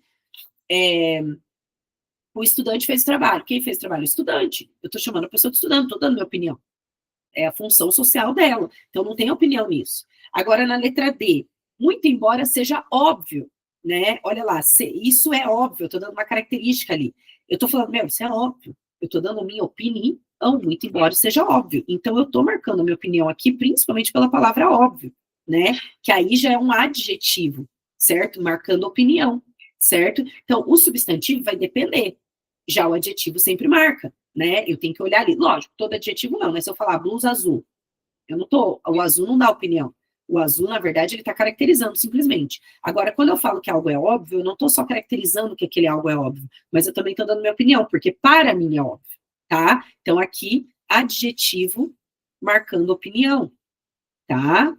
o estudante fez o trabalho. Quem fez o trabalho? O estudante. Eu estou chamando a pessoa de estudante, estou dando minha opinião. É a função social dela. Então, não tem opinião nisso. Agora, na letra D, muito embora seja óbvio, né? Olha lá, isso é óbvio, eu estou dando uma característica ali. Eu estou falando, isso é óbvio. Eu estou dando a minha opinião, muito embora seja óbvio. Então, eu estou marcando a minha opinião aqui, principalmente pela palavra óbvio, né? Que aí já é um adjetivo, certo? Marcando opinião, certo? Então, o substantivo vai depender. Já o adjetivo sempre marca, né? Eu tenho que olhar ali. Lógico, todo adjetivo não, né? Se eu falar blusa azul, o azul não dá opinião. O azul, na verdade, ele está caracterizando simplesmente. Agora, quando eu falo que algo é óbvio, eu não estou só caracterizando que aquele algo é óbvio, mas eu também estou dando minha opinião, porque para mim é óbvio, tá? Então, aqui, adjetivo marcando opinião, tá?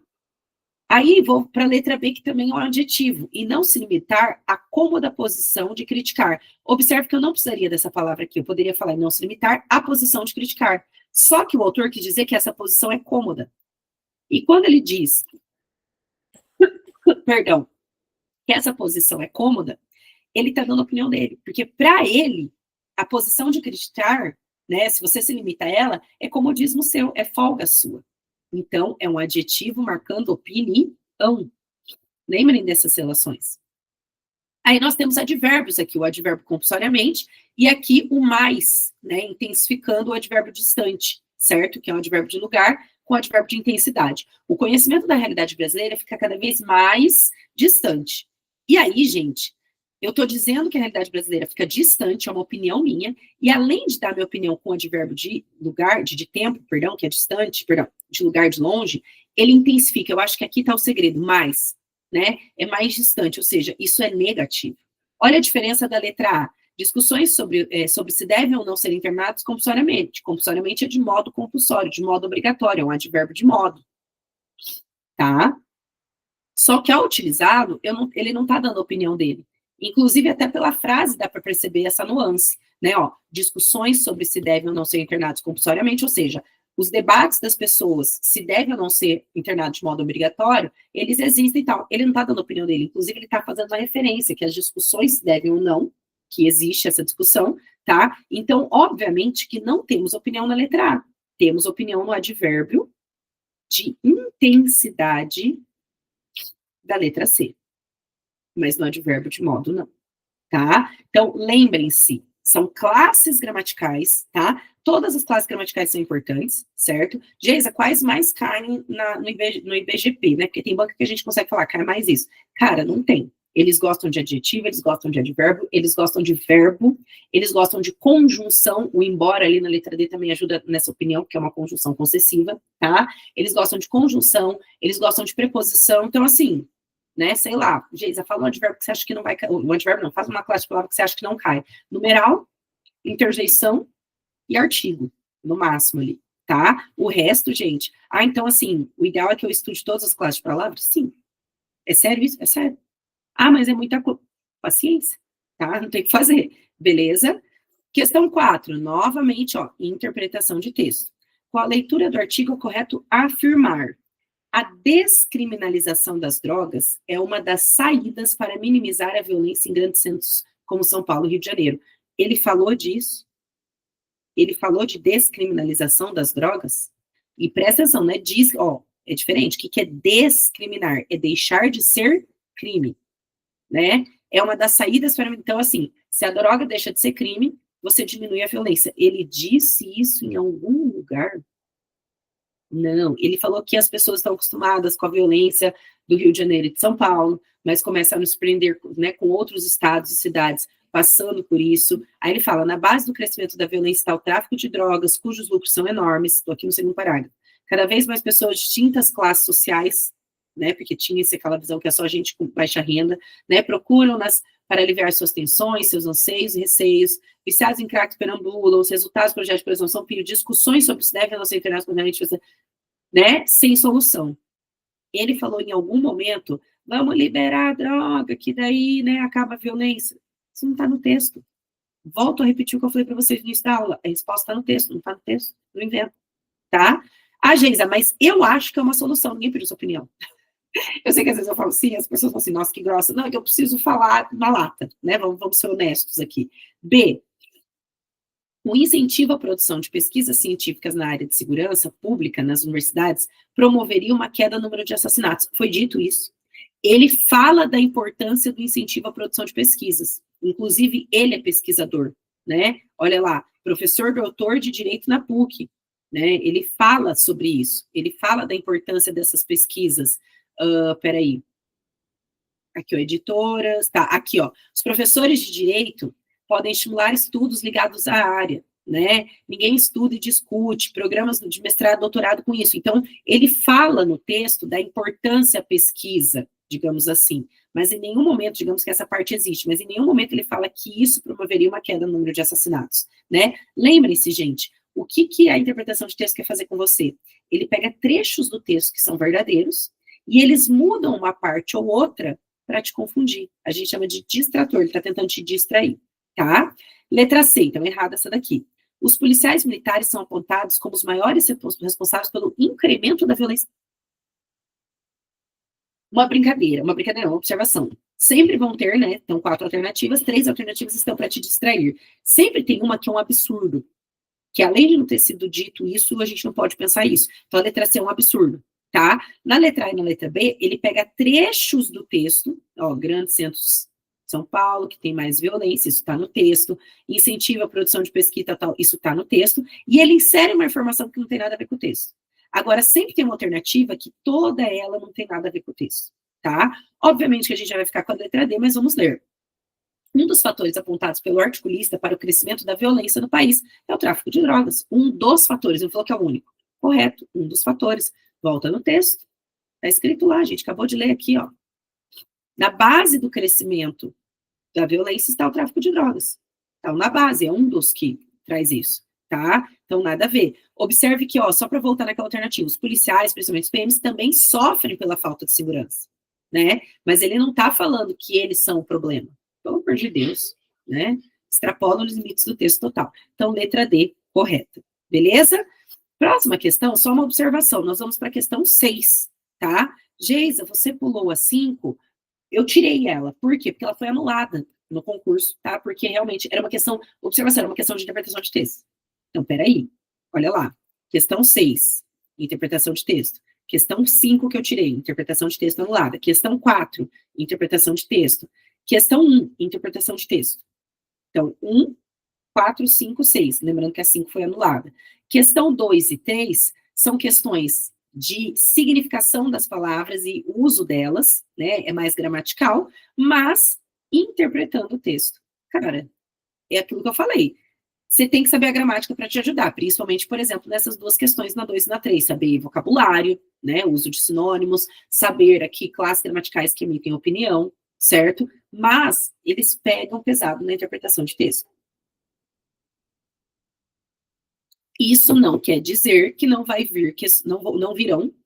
Aí, vou para a letra B, que também é um adjetivo, e não se limitar à cômoda posição de criticar. Observe que eu não precisaria dessa palavra aqui, eu poderia falar não se limitar à posição de criticar. Só que o autor quis dizer que essa posição é cômoda. E quando ele diz perdão, que essa posição é cômoda, ele está dando a opinião dele. Porque, para ele, a posição de criticar, né, se você se limita a ela, é comodismo seu, é folga sua. Então, é um adjetivo marcando opinião. Lembrem dessas relações. Aí nós temos advérbios aqui, o advérbio compulsoriamente, e aqui o mais, né, intensificando o advérbio distante, certo? Que é um advérbio de lugar com advérbio de intensidade. O conhecimento da realidade brasileira fica cada vez mais distante. E aí, gente, eu estou dizendo que a realidade brasileira fica distante, é uma opinião minha, e além de dar minha opinião com o advérbio de lugar, de tempo, perdão, que é distante, perdão, de lugar, de longe, ele intensifica. Eu acho que aqui está o segredo, mais, né? É mais distante, ou seja, isso é negativo. Olha a diferença da letra A. Discussões sobre se devem ou não ser internados compulsoriamente. Compulsoriamente é de modo compulsório, de modo obrigatório, é um advérbio de modo. Tá? Só que ao utilizá-lo, ele não está dando a opinião dele. Inclusive, até pela frase dá para perceber essa nuance, né? Ó, discussões sobre se devem ou não ser internados compulsoriamente, ou seja, os debates das pessoas, se devem ou não ser internados de modo obrigatório, eles existem e tal. Ele não está dando a opinião dele, inclusive ele está fazendo uma referência que as discussões se devem ou não, que existe essa discussão, tá? Então, obviamente que não temos opinião na letra A. Temos opinião no advérbio de intensidade da letra C, mas no advérbio de modo não, tá? Então, lembrem-se, são classes gramaticais, tá? Todas as classes gramaticais são importantes, certo? Geisa, quais mais caem no IBGP, né? Porque tem banca que a gente consegue falar, cai mais isso. Cara, não tem. Eles gostam de adjetivo, eles gostam de advérbio, eles gostam de verbo, eles gostam de conjunção, o embora ali na letra D também ajuda nessa opinião, que é uma conjunção concessiva, tá? Eles gostam de conjunção, eles gostam de preposição, então assim, né, sei lá, Geisa, fala um advérbio que você acha que não vai cair, um advérbio não, faz uma classe de palavra que você acha que não cai. Numeral, interjeição e artigo, no máximo ali, tá? O resto, gente, então assim, o ideal é que eu estude todas as classes de palavras? Sim. É sério isso? É sério. Mas é muita coisa. Paciência, tá? Não tem o que fazer, beleza? Questão 4, novamente, ó, interpretação de texto. Com a leitura do artigo, é correto afirmar: a descriminalização das drogas é uma das saídas para minimizar a violência em grandes centros como São Paulo e Rio de Janeiro. Ele falou disso? Ele falou de descriminalização das drogas? E presta atenção, né? Diz, ó, é diferente. O que é descriminar? É deixar de ser crime, né? É uma das saídas para... Então, assim, se a droga deixa de ser crime, você diminui a violência. Ele disse isso em algum lugar? Não, ele falou que as pessoas estão acostumadas com a violência do Rio de Janeiro e de São Paulo, mas começa a nos surpreender, né, com outros estados e cidades passando por isso. Aí ele fala, na base do crescimento da violência está o tráfico de drogas, cujos lucros são enormes, estou aqui no segundo parágrafo. Cada vez mais pessoas de distintas classes sociais, né, porque tinha-se aquela visão que é só gente com baixa renda, né, procuram-nas para aliviar suas tensões, seus anseios e receios, viciados em crack perambulam, os resultados do projeto de presunção pio, discussões sobre se deve ou não ser internado, né, sem solução. Ele falou em algum momento, vamos liberar a droga, que daí, né, acaba a violência. Isso não está no texto. Volto a repetir o que eu falei para vocês no início da aula, a resposta está no texto, não está no texto, não invento, tá? Ah, Geisa, mas eu acho que é uma solução, ninguém pediu sua opinião. Eu sei que às vezes eu falo sim, as pessoas falam assim, nossa, que grossa. Não, é que eu preciso falar na lata, né? Vamos ser honestos aqui. B, o incentivo à produção de pesquisas científicas na área de segurança pública nas universidades promoveria uma queda no número de assassinatos. Foi dito isso. Ele fala da importância do incentivo à produção de pesquisas. Inclusive, ele é pesquisador, né? Olha lá, professor doutor de Direito na PUC, né? Ele fala sobre isso. Ele fala da importância dessas pesquisas. Peraí. Aqui, ó, editoras. Tá, aqui, ó. Os professores de Direito podem estimular estudos ligados à área, né? Ninguém estuda e discute, programas de mestrado, doutorado com isso. Então, ele fala no texto da importância à pesquisa, digamos assim, mas em nenhum momento, digamos que essa parte existe, mas em nenhum momento ele fala que isso promoveria uma queda no número de assassinatos, né? Lembrem-se, gente, o que a interpretação de texto quer fazer com você? Ele pega trechos do texto que são verdadeiros e eles mudam uma parte ou outra para te confundir. A gente chama de distrator, ele está tentando te distrair, tá? Letra C, então errada essa daqui. Os policiais militares são apontados como os maiores responsáveis pelo incremento da violência. Uma brincadeira, uma observação. Sempre vão ter, né? Então, 4 alternativas, 3 alternativas estão para te distrair. Sempre tem uma que é um absurdo, que além de não ter sido dito isso, a gente não pode pensar isso. Então, a letra C é um absurdo, tá? Na letra A e na letra B, ele pega trechos do texto, ó, grandes centros de São Paulo, que tem mais violência, isso está no texto, incentiva a produção de pesquisa, tal, isso está no texto, e ele insere uma informação que não tem nada a ver com o texto. Agora, sempre tem uma alternativa que toda ela não tem nada a ver com o texto, tá? Obviamente que a gente já vai ficar com a letra D, mas vamos ler. Um dos fatores apontados pelo articulista para o crescimento da violência no país é o tráfico de drogas. Um dos fatores, não falou que é o único. Correto, um dos fatores. Volta no texto. Está escrito lá, a gente acabou de ler aqui, ó. Na base do crescimento da violência está o tráfico de drogas. Então, na base, é um dos que traz isso, tá? Então, nada a ver. Observe que, ó, só para voltar naquela alternativa, os policiais, principalmente os PMs, também sofrem pela falta de segurança, né? Mas ele não está falando que eles são o problema. Pelo amor de Deus, né? Extrapolam os limites do texto total. Então, letra D, correta. Beleza? Próxima questão, só uma observação. Nós vamos para a questão 6, tá? Geisa, você pulou a 5, eu tirei ela. Por quê? Porque ela foi anulada no concurso, tá? Porque realmente era uma questão, observação, era uma questão de interpretação de texto. Então, peraí, olha lá. Questão 6, interpretação de texto. Questão 5 que eu tirei, interpretação de texto anulada. Questão 4, interpretação de texto. Questão 1, interpretação de texto. Então, 1, 4, 5, 6. Lembrando que a 5 foi anulada. Questão 2 e 3 são questões de significação das palavras e uso delas, né? É mais gramatical, mas interpretando o texto. Cara, é aquilo que eu falei. Você tem que saber a gramática para te ajudar, principalmente, por exemplo, nessas duas questões, na 2 e na 3, saber vocabulário, né? Uso de sinônimos, saber aqui classes gramaticais que emitem opinião, certo? Mas eles pegam pesado na interpretação de texto. Isso não quer dizer que não vai vir,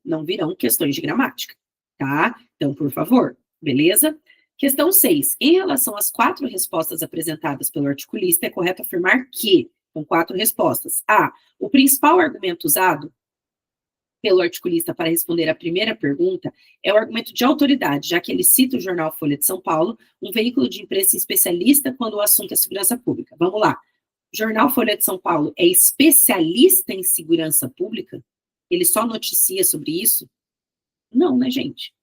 não virão questões de gramática, tá? Então, por favor, beleza? Questão 6. Em relação às 4 respostas apresentadas pelo articulista, é correto afirmar que, com 4 respostas, A, o principal argumento usado pelo articulista para responder à primeira pergunta é o argumento de autoridade, já que ele cita o jornal Folha de São Paulo, um veículo de imprensa especialista quando o assunto é segurança pública. Vamos lá. O jornal Folha de São Paulo é especialista em segurança pública? Ele só noticia sobre isso? Não, né, gente?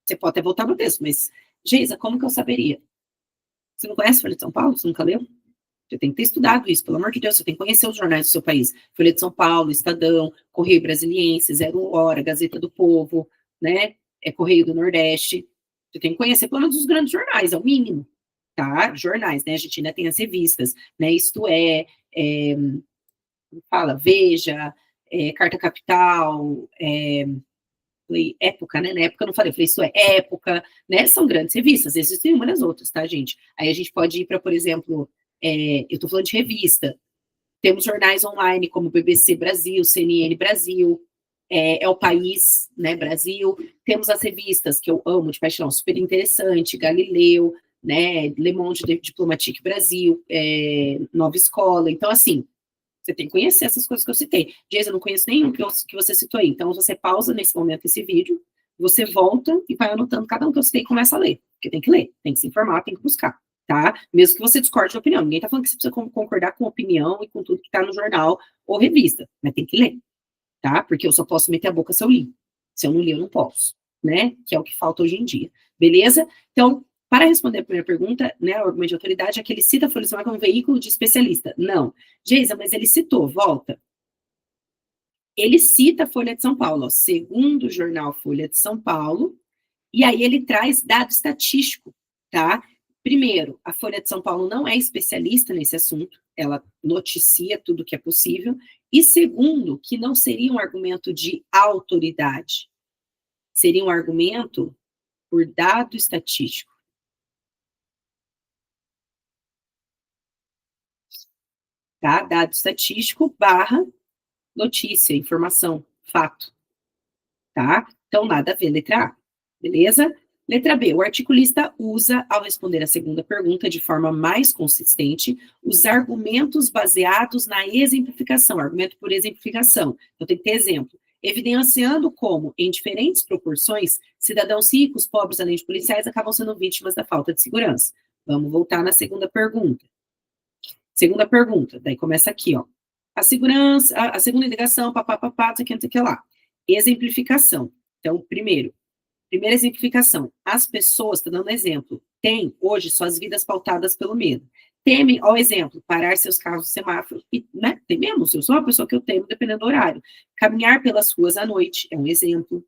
Você pode até voltar no texto, mas, Geisa, como que eu saberia? Você não conhece Folha de São Paulo? Você nunca leu? Você tem que ter estudado isso, pelo amor de Deus, você tem que conhecer os jornais do seu país. Folha de São Paulo, Estadão, Correio Brasiliense, Zero Hora, Gazeta do Povo, né? Correio do Nordeste. Você tem que conhecer pelo menos os grandes jornais, é o mínimo, tá? Jornais, né? A gente ainda tem as revistas, né? Isto fala, Veja, Carta Capital, Época, né? Na época eu não falei, eu falei, isso é Época, né? São grandes revistas, existem umas outras, tá, gente? Aí a gente pode ir para, por exemplo, eu tô falando de revista, temos jornais online como BBC Brasil, CNN Brasil, o País, né, Brasil, temos as revistas que eu amo de paixão, Super Interessante, Galileu, né, Le Monde Diplomatique Brasil, Nova Escola, então assim, você tem que conhecer essas coisas que eu citei. Dias, eu não conheço nenhum que você citou aí. Então, você pausa nesse momento esse vídeo, você volta e vai anotando cada um que eu citei e começa a ler. Porque tem que ler, tem que se informar, tem que buscar, tá? Mesmo que você discorde de opinião. Ninguém tá falando que você precisa concordar com opinião e com tudo que tá no jornal ou revista. Mas tem que ler, tá? Porque eu só posso meter a boca se eu li. Se eu não li, eu não posso, né? Que é o que falta hoje em dia. Beleza? Então, para responder a primeira pergunta, né, o argumento de autoridade é que ele cita a Folha de São Paulo como veículo de especialista. Não. Geisa, mas ele citou, volta. Ele cita a Folha de São Paulo, ó, segundo o jornal Folha de São Paulo, e aí ele traz dado estatístico, tá? Primeiro, a Folha de São Paulo não é especialista nesse assunto, ela noticia tudo que é possível, e segundo, que não seria um argumento de autoridade, seria um argumento por dado estatístico. Tá? Dado estatístico barra notícia, informação, fato, tá? Então, nada a ver, letra A, beleza? Letra B, o articulista usa, ao responder a segunda pergunta de forma mais consistente, os argumentos baseados na exemplificação, argumento por exemplificação. Então, tem que ter exemplo. Evidenciando como, em diferentes proporções, cidadãos ricos, pobres, além de policiais, acabam sendo vítimas da falta de segurança. Vamos voltar na segunda pergunta. Segunda pergunta, daí começa aqui, ó. A segurança, a segunda indagação, papapá, não sei o que lá. Exemplificação. Então, primeira exemplificação. As pessoas, estou dando exemplo, têm hoje suas vidas pautadas pelo medo. Temem, ao exemplo, parar seus carros no semáforo, e, né, tememos, eu sou uma pessoa que eu temo, dependendo do horário. Caminhar pelas ruas à noite, é um exemplo.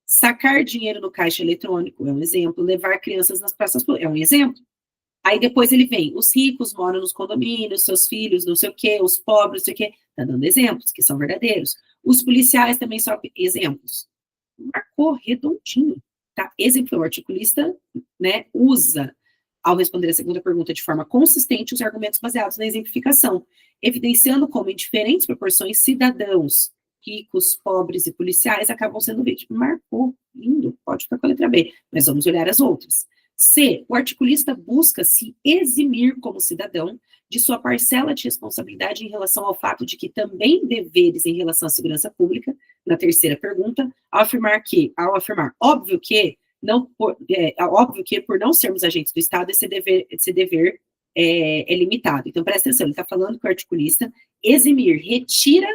Sacar dinheiro no caixa eletrônico, é um exemplo. Levar crianças nas praças, é um exemplo. Aí depois ele vem, os ricos moram nos condomínios, seus filhos, não sei o quê, os pobres, não sei o quê. Tá dando exemplos, que são verdadeiros. Os policiais também são exemplos. Marcou redondinho, tá? Exemplo, o articulista, né, usa, ao responder a segunda pergunta de forma consistente, os argumentos baseados na exemplificação, evidenciando como, em diferentes proporções, cidadãos, ricos, pobres e policiais acabam sendo vítimas. Marcou, lindo, pode ficar com a letra B, mas vamos olhar as outras. C, o articulista busca se eximir como cidadão de sua parcela de responsabilidade em relação ao fato de que também deveres em relação à segurança pública, na terceira pergunta, ao afirmar, óbvio que por não sermos agentes do Estado, esse dever é limitado. Então, presta atenção, ele está falando que o articulista eximir, retira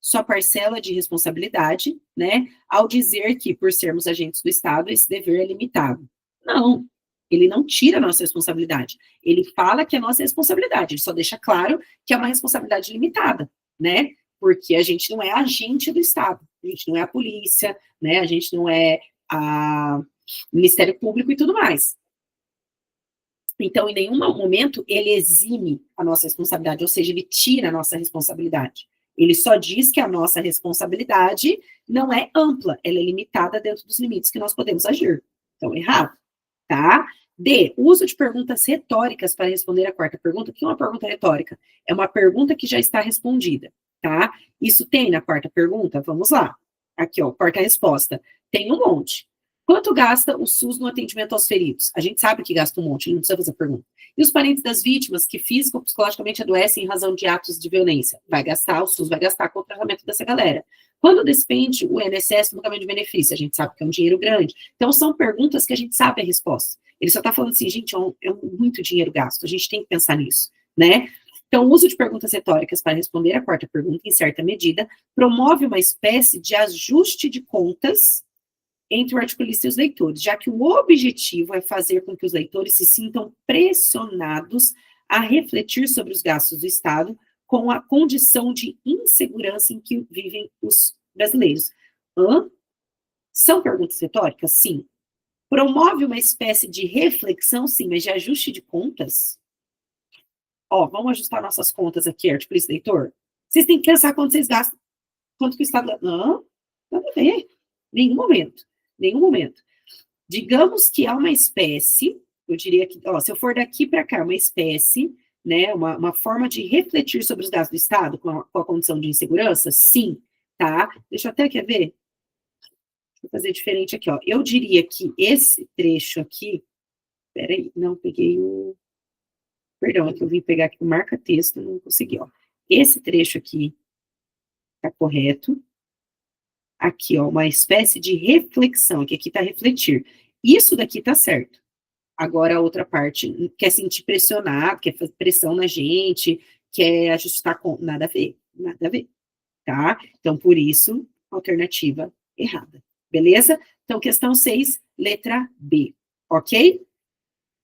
sua parcela de responsabilidade, né, ao dizer que, por sermos agentes do Estado, esse dever é limitado. Não, ele não tira a nossa responsabilidade. Ele fala que é nossa responsabilidade, ele só deixa claro que é uma responsabilidade limitada, né? Porque a gente não é agente do Estado, a gente não é a polícia, né? A gente não é o Ministério Público e tudo mais. Então, em nenhum momento, ele exime a nossa responsabilidade, ou seja, ele tira a nossa responsabilidade. Ele só diz que a nossa responsabilidade não é ampla, ela é limitada dentro dos limites que nós podemos agir. Então, errado. Tá? D, uso de perguntas retóricas para responder a quarta pergunta. O que é uma pergunta retórica? É uma pergunta que já está respondida, tá? Isso tem na quarta pergunta? Vamos lá. Aqui, ó, quarta resposta. Tem um monte. Quanto gasta o SUS no atendimento aos feridos? A gente sabe que gasta um monte, não precisa fazer pergunta. E os parentes das vítimas que física ou psicologicamente adoecem em razão de atos de violência? Vai gastar, o SUS vai gastar com o tratamento dessa galera. Quando despende o INSS no pagamento de benefício? A gente sabe que é um dinheiro grande. Então, são perguntas que a gente sabe a resposta. Ele só está falando assim, gente, é muito dinheiro gasto, a gente tem que pensar nisso, né? Então, o uso de perguntas retóricas para responder a quarta pergunta, em certa medida, promove uma espécie de ajuste de contas entre o articulista e os leitores, já que o objetivo é fazer com que os leitores se sintam pressionados a refletir sobre os gastos do Estado com a condição de insegurança em que vivem os brasileiros. São perguntas retóricas? Sim. Promove uma espécie de reflexão? Sim, mas de ajuste de contas? Ó, vamos ajustar nossas contas aqui, articulista leitor? Vocês têm que pensar quanto vocês gastam, quanto que o Estado... Não, nada a ver. Nenhum momento. Nenhum momento. Digamos que há uma espécie, eu diria que, ó, se eu for daqui para cá, uma espécie, né, uma forma de refletir sobre os gastos do Estado com a condição de insegurança, sim, tá? Deixa eu até, quer ver? Vou fazer diferente aqui, ó. Eu diria que esse trecho aqui, peraí, não, peguei o... Perdão, é que eu vim pegar aqui o marca-texto, não consegui, ó. Esse trecho aqui tá correto. Aqui, ó, uma espécie de reflexão, que aqui tá refletir. Isso daqui tá certo. Agora a outra parte quer sentir pressionado, quer fazer pressão na gente, quer ajustar com... Nada a ver, tá? Então, por isso, alternativa errada. Beleza? Então, questão 6, letra B. Ok?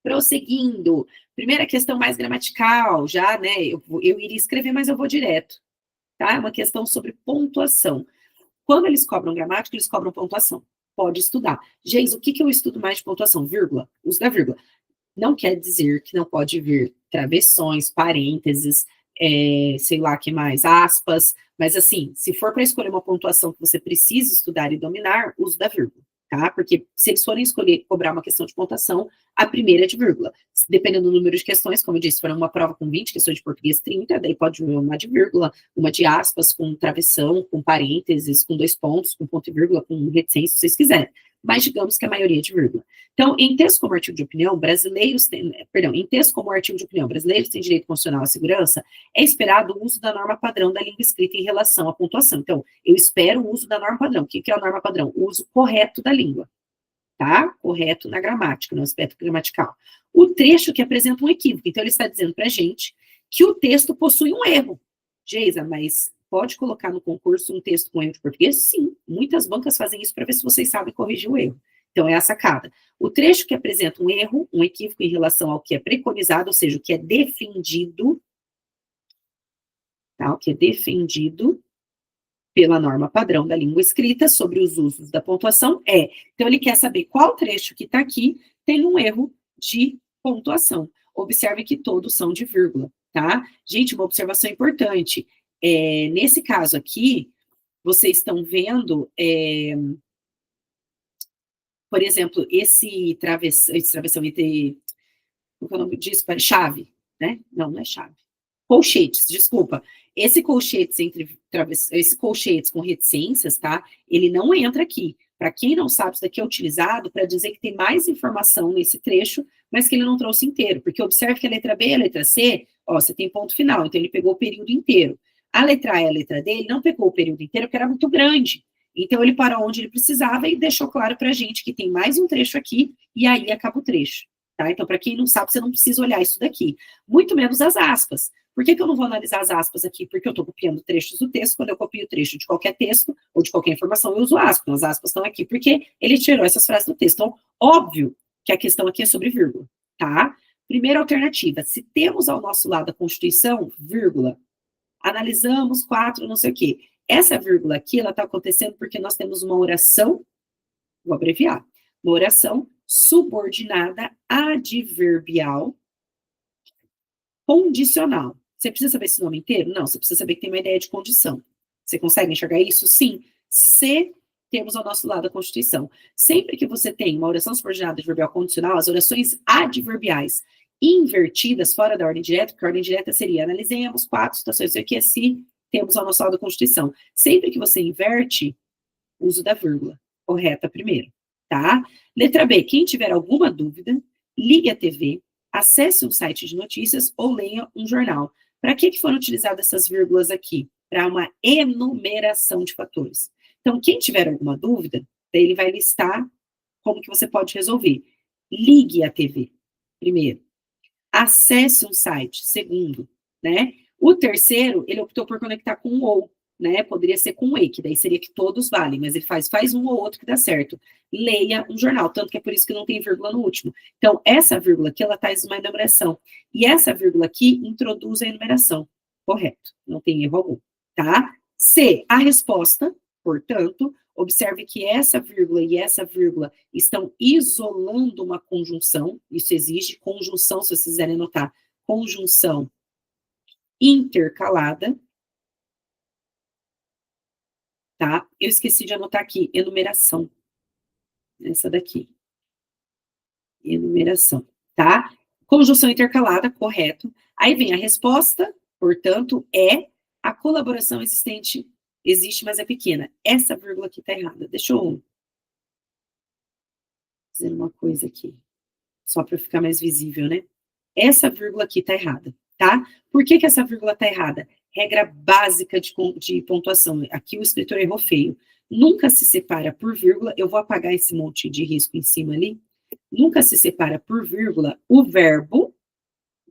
Prosseguindo. Primeira questão mais gramatical, já, né? Eu iria escrever, mas eu vou direto. Tá? É uma questão sobre pontuação. Quando eles cobram gramática, eles cobram pontuação. Pode estudar. Geis, o que eu estudo mais de pontuação? Vírgula. Uso da vírgula. Não quer dizer que não pode vir travessões, parênteses, sei lá, que mais, aspas, mas assim, se for para escolher uma pontuação que você precisa estudar e dominar, uso da vírgula, tá? Porque se eles forem escolher cobrar uma questão de pontuação, a primeira é de vírgula. Dependendo do número de questões, como eu disse, se for uma prova com 20 questões de português, 30, daí pode vir uma de vírgula, uma de aspas, com travessão, com parênteses, com 2 pontos, com ponto e vírgula, com reticência, se vocês quiserem. Mas digamos que a maioria é de vírgula. Então, em texto como artigo de opinião, em texto como artigo de opinião, brasileiros têm direito constitucional à segurança, é esperado o uso da norma padrão da língua escrita em relação à pontuação. Então, eu espero o uso da norma padrão. O que é a norma padrão? O uso correto da língua, tá? Correto na gramática, no aspecto gramatical. O trecho que apresenta um equívoco. Então, ele está dizendo pra gente que o texto possui um erro. Geisa, mas pode colocar no concurso um texto com erro de português? Sim, muitas bancas fazem isso para ver se vocês sabem corrigir o erro. Então, é a sacada. O trecho que apresenta um erro, um equívoco em relação ao que é preconizado, ou seja, o que é defendido, tá? O que é defendido pela norma padrão da língua escrita sobre os usos da pontuação é. Então, ele quer saber qual trecho que está aqui tem um erro de pontuação. Observe que todos são de vírgula, tá? Gente, uma observação importante. Nesse caso aqui, vocês estão vendo, por exemplo, esse travessão entre, como é o nome disso? Chave, né? Não é chave. Colchetes, desculpa. Esse colchetes com reticências, tá? Ele não entra aqui. Para quem não sabe, isso daqui é utilizado para dizer que tem mais informação nesse trecho, mas que ele não trouxe inteiro. Porque observe que a letra B e a letra C, ó, você tem ponto final, então ele pegou o período inteiro. A letra A e a letra D, ele não pegou o período inteiro porque era muito grande. Então, ele parou onde ele precisava e deixou claro para a gente que tem mais um trecho aqui, e aí acaba o trecho. Tá? Então, para quem não sabe, você não precisa olhar isso daqui. Muito menos as aspas. Por que eu não vou analisar as aspas aqui? Porque eu estou copiando trechos do texto. Quando eu copio o trecho de qualquer texto ou de qualquer informação, eu uso aspas. Então, as aspas estão aqui porque ele tirou essas frases do texto. Então, óbvio que a questão aqui é sobre vírgula. Tá? Primeira alternativa. Se temos ao nosso lado a Constituição, vírgula, analisamos 4, não sei o quê. Essa vírgula aqui, ela está acontecendo porque nós temos uma oração, vou abreviar, uma oração subordinada adverbial condicional. Você precisa saber esse nome inteiro? Não, você precisa saber que tem uma ideia de condição. Você consegue enxergar isso? Sim. Se temos ao nosso lado a Constituição. Sempre que você tem uma oração subordinada adverbial condicional, as orações adverbiais invertidas fora da ordem direta, porque a ordem direta seria, analisemos 4 situações aqui, se temos ao nosso lado a Constituição. Sempre que você inverte, uso da vírgula correta primeiro, tá? Letra B, quem tiver alguma dúvida, ligue a TV, acesse um site de notícias ou leia um jornal. Para que foram utilizadas essas vírgulas aqui? Para uma enumeração de fatores. Então, quem tiver alguma dúvida, daí ele vai listar como que você pode resolver. Ligue a TV, primeiro. Acesse um site, segundo, né? O terceiro, ele optou por conectar com um ou, né? Poderia ser com um e, que daí seria que todos valem, mas ele faz um ou outro que dá certo. Leia um jornal, tanto que é por isso que não tem vírgula no último. Então, essa vírgula aqui, ela traz uma enumeração. E essa vírgula aqui introduz a enumeração. Correto, não tem erro algum, tá? C, a resposta, Portanto, observe que essa vírgula e essa vírgula estão isolando uma conjunção, isso exige conjunção, se vocês quiserem anotar, conjunção intercalada, tá? Eu esqueci de anotar aqui, enumeração, essa daqui, enumeração, tá? Conjunção intercalada, correto. Aí vem a resposta, portanto, é a colaboração existente, existe, mas é pequena. Essa vírgula aqui tá errada. Deixa eu fazer uma coisa aqui, só para ficar mais visível, né? Essa vírgula aqui tá errada, tá? Por que que essa vírgula tá errada? Regra básica de pontuação. Aqui o escritor errou feio. Nunca se separa por vírgula, eu vou apagar esse monte de risco em cima ali. Nunca se separa por vírgula o verbo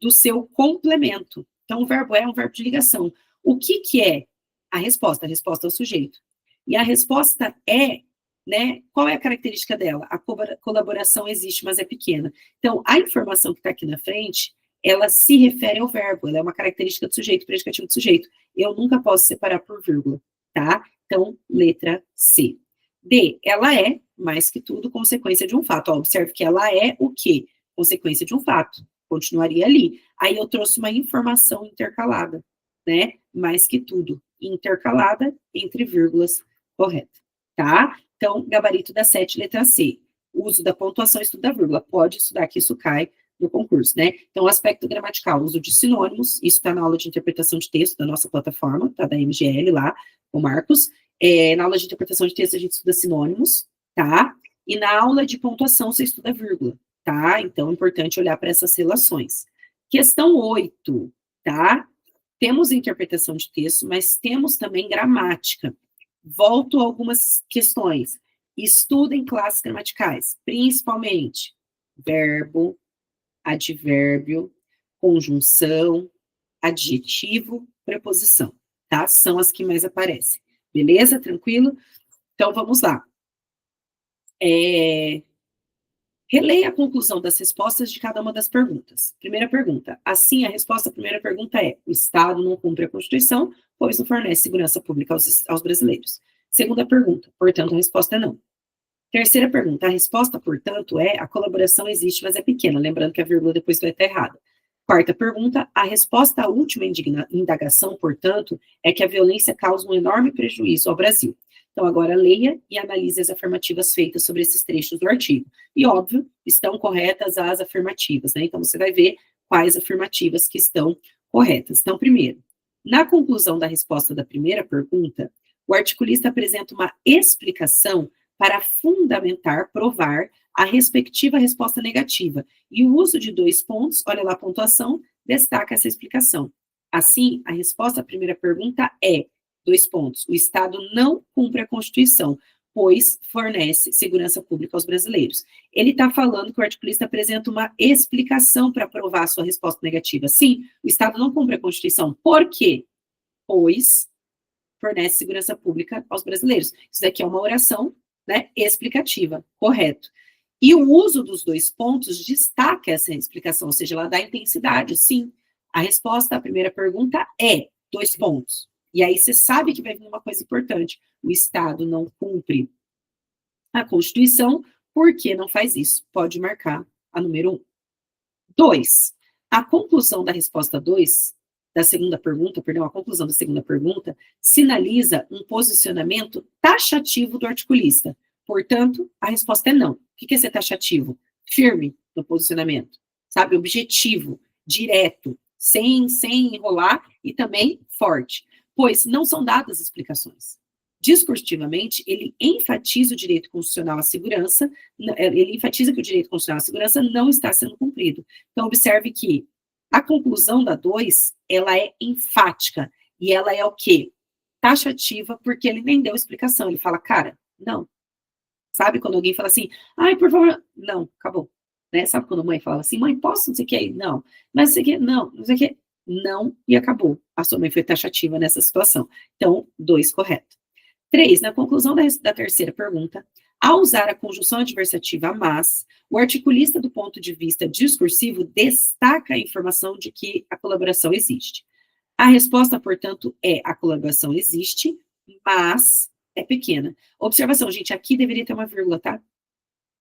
do seu complemento. Então, o verbo é um verbo de ligação. O que que é a resposta? A resposta é o sujeito. E a resposta é, né, qual é a característica dela? A colaboração existe, mas é pequena. Então, a informação que está aqui na frente, ela se refere ao verbo, ela é uma característica do sujeito, predicativo do sujeito. Eu nunca posso separar por vírgula, tá? Então, letra C. D, ela é, mais que tudo, consequência de um fato. Ó, observe que ela é o quê? Consequência de um fato. Continuaria ali. Aí eu trouxe uma informação intercalada, né? Mais que tudo, intercalada entre vírgulas, correta, tá? Então, gabarito da 7, letra C. Uso da pontuação, estudo da vírgula. Pode estudar que isso cai no concurso, né? Então, aspecto gramatical, uso de sinônimos, isso está na aula de interpretação de texto da nossa plataforma, tá? Da MGL lá, o Marcos. Na aula de interpretação de texto a gente estuda sinônimos, tá? E na aula de pontuação você estuda vírgula, tá? Então, é importante olhar para essas relações. Questão 8, tá? Temos interpretação de texto, mas temos também gramática. Volto a algumas questões. Estudem classes gramaticais, principalmente verbo, advérbio, conjunção, adjetivo, preposição, tá? São as que mais aparecem. Beleza? Tranquilo? Então, vamos lá. Releia a conclusão das respostas de cada uma das perguntas. Primeira pergunta. Assim, a resposta à primeira pergunta é: o Estado não cumpre a Constituição, pois não fornece segurança pública aos brasileiros. Segunda pergunta. Portanto, a resposta é não. Terceira pergunta. A resposta, portanto, é: a colaboração existe, mas é pequena. Lembrando que a vírgula depois vai estar errada. Quarta pergunta. A resposta à última indagação, portanto, é que a violência causa um enorme prejuízo ao Brasil. Então, agora leia e analise as afirmativas feitas sobre esses trechos do artigo. E, óbvio, estão corretas as afirmativas, né? Então, você vai ver quais afirmativas que estão corretas. Então, primeiro, na conclusão da resposta da primeira pergunta, o articulista apresenta uma explicação para fundamentar, provar a respectiva resposta negativa. E o uso de 2 pontos, olha lá a pontuação, destaca essa explicação. Assim, a resposta à primeira pergunta é: 2 pontos. O Estado não cumpre a Constituição, pois fornece segurança pública aos brasileiros. Ele está falando que o articulista apresenta uma explicação para provar a sua resposta negativa. Sim, o Estado não cumpre a Constituição. Por quê? Pois fornece segurança pública aos brasileiros. Isso daqui é uma oração, né, explicativa, correto. E o uso dos 2 pontos destaca essa explicação, ou seja, ela dá intensidade. Sim, a resposta à primeira pergunta é 2 pontos. E aí você sabe que vai vir uma coisa importante: o Estado não cumpre a Constituição, por que não faz isso? Pode marcar a número 1. 2. A conclusão da resposta 2, da segunda pergunta, perdão, a conclusão da segunda pergunta, sinaliza um posicionamento taxativo do articulista. Portanto, a resposta é não. O que é ser taxativo? Firme no posicionamento, sabe? Objetivo, direto, sem enrolar e também forte. Pois não são dadas explicações. Discursivamente, ele enfatiza o direito constitucional à segurança, ele enfatiza que o direito constitucional à segurança não está sendo cumprido. Então, observe que a conclusão da 2, ela é enfática, e ela é o quê? Taxativa, porque ele nem deu explicação. Ele fala, cara, não. Sabe quando alguém fala assim, ai, por favor, não, acabou. Né? Sabe quando a mãe fala assim, mãe, posso, não sei o que, não. Mas não sei o que, não sei o que, não, e acabou. A sua mãe foi taxativa nessa situação. Então, 2, correto. 3, na conclusão da terceira pergunta, ao usar a conjunção adversativa mas, o articulista, do ponto de vista discursivo, destaca a informação de que a colaboração existe. A resposta, portanto, é: a colaboração existe, mas é pequena. Observação, gente, aqui deveria ter uma vírgula, tá?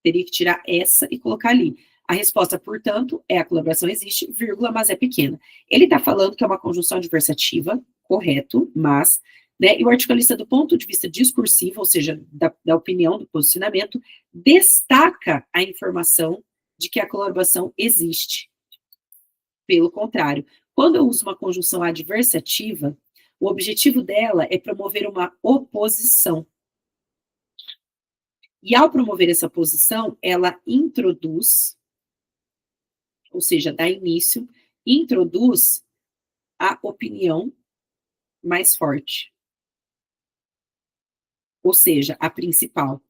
Teria que tirar essa e colocar ali. A resposta, portanto, é a colaboração existe, vírgula, mas é pequena. Ele está falando que é uma conjunção adversativa, correto, mas, né, e o articulista, do ponto de vista discursivo, ou seja, da opinião, do posicionamento, destaca a informação de que a colaboração existe. Pelo contrário, quando eu uso uma conjunção adversativa, o objetivo dela é promover uma oposição. E ao promover essa posição, ela introduz, ou seja, dá início, introduz a opinião mais forte. Ou seja, a principal.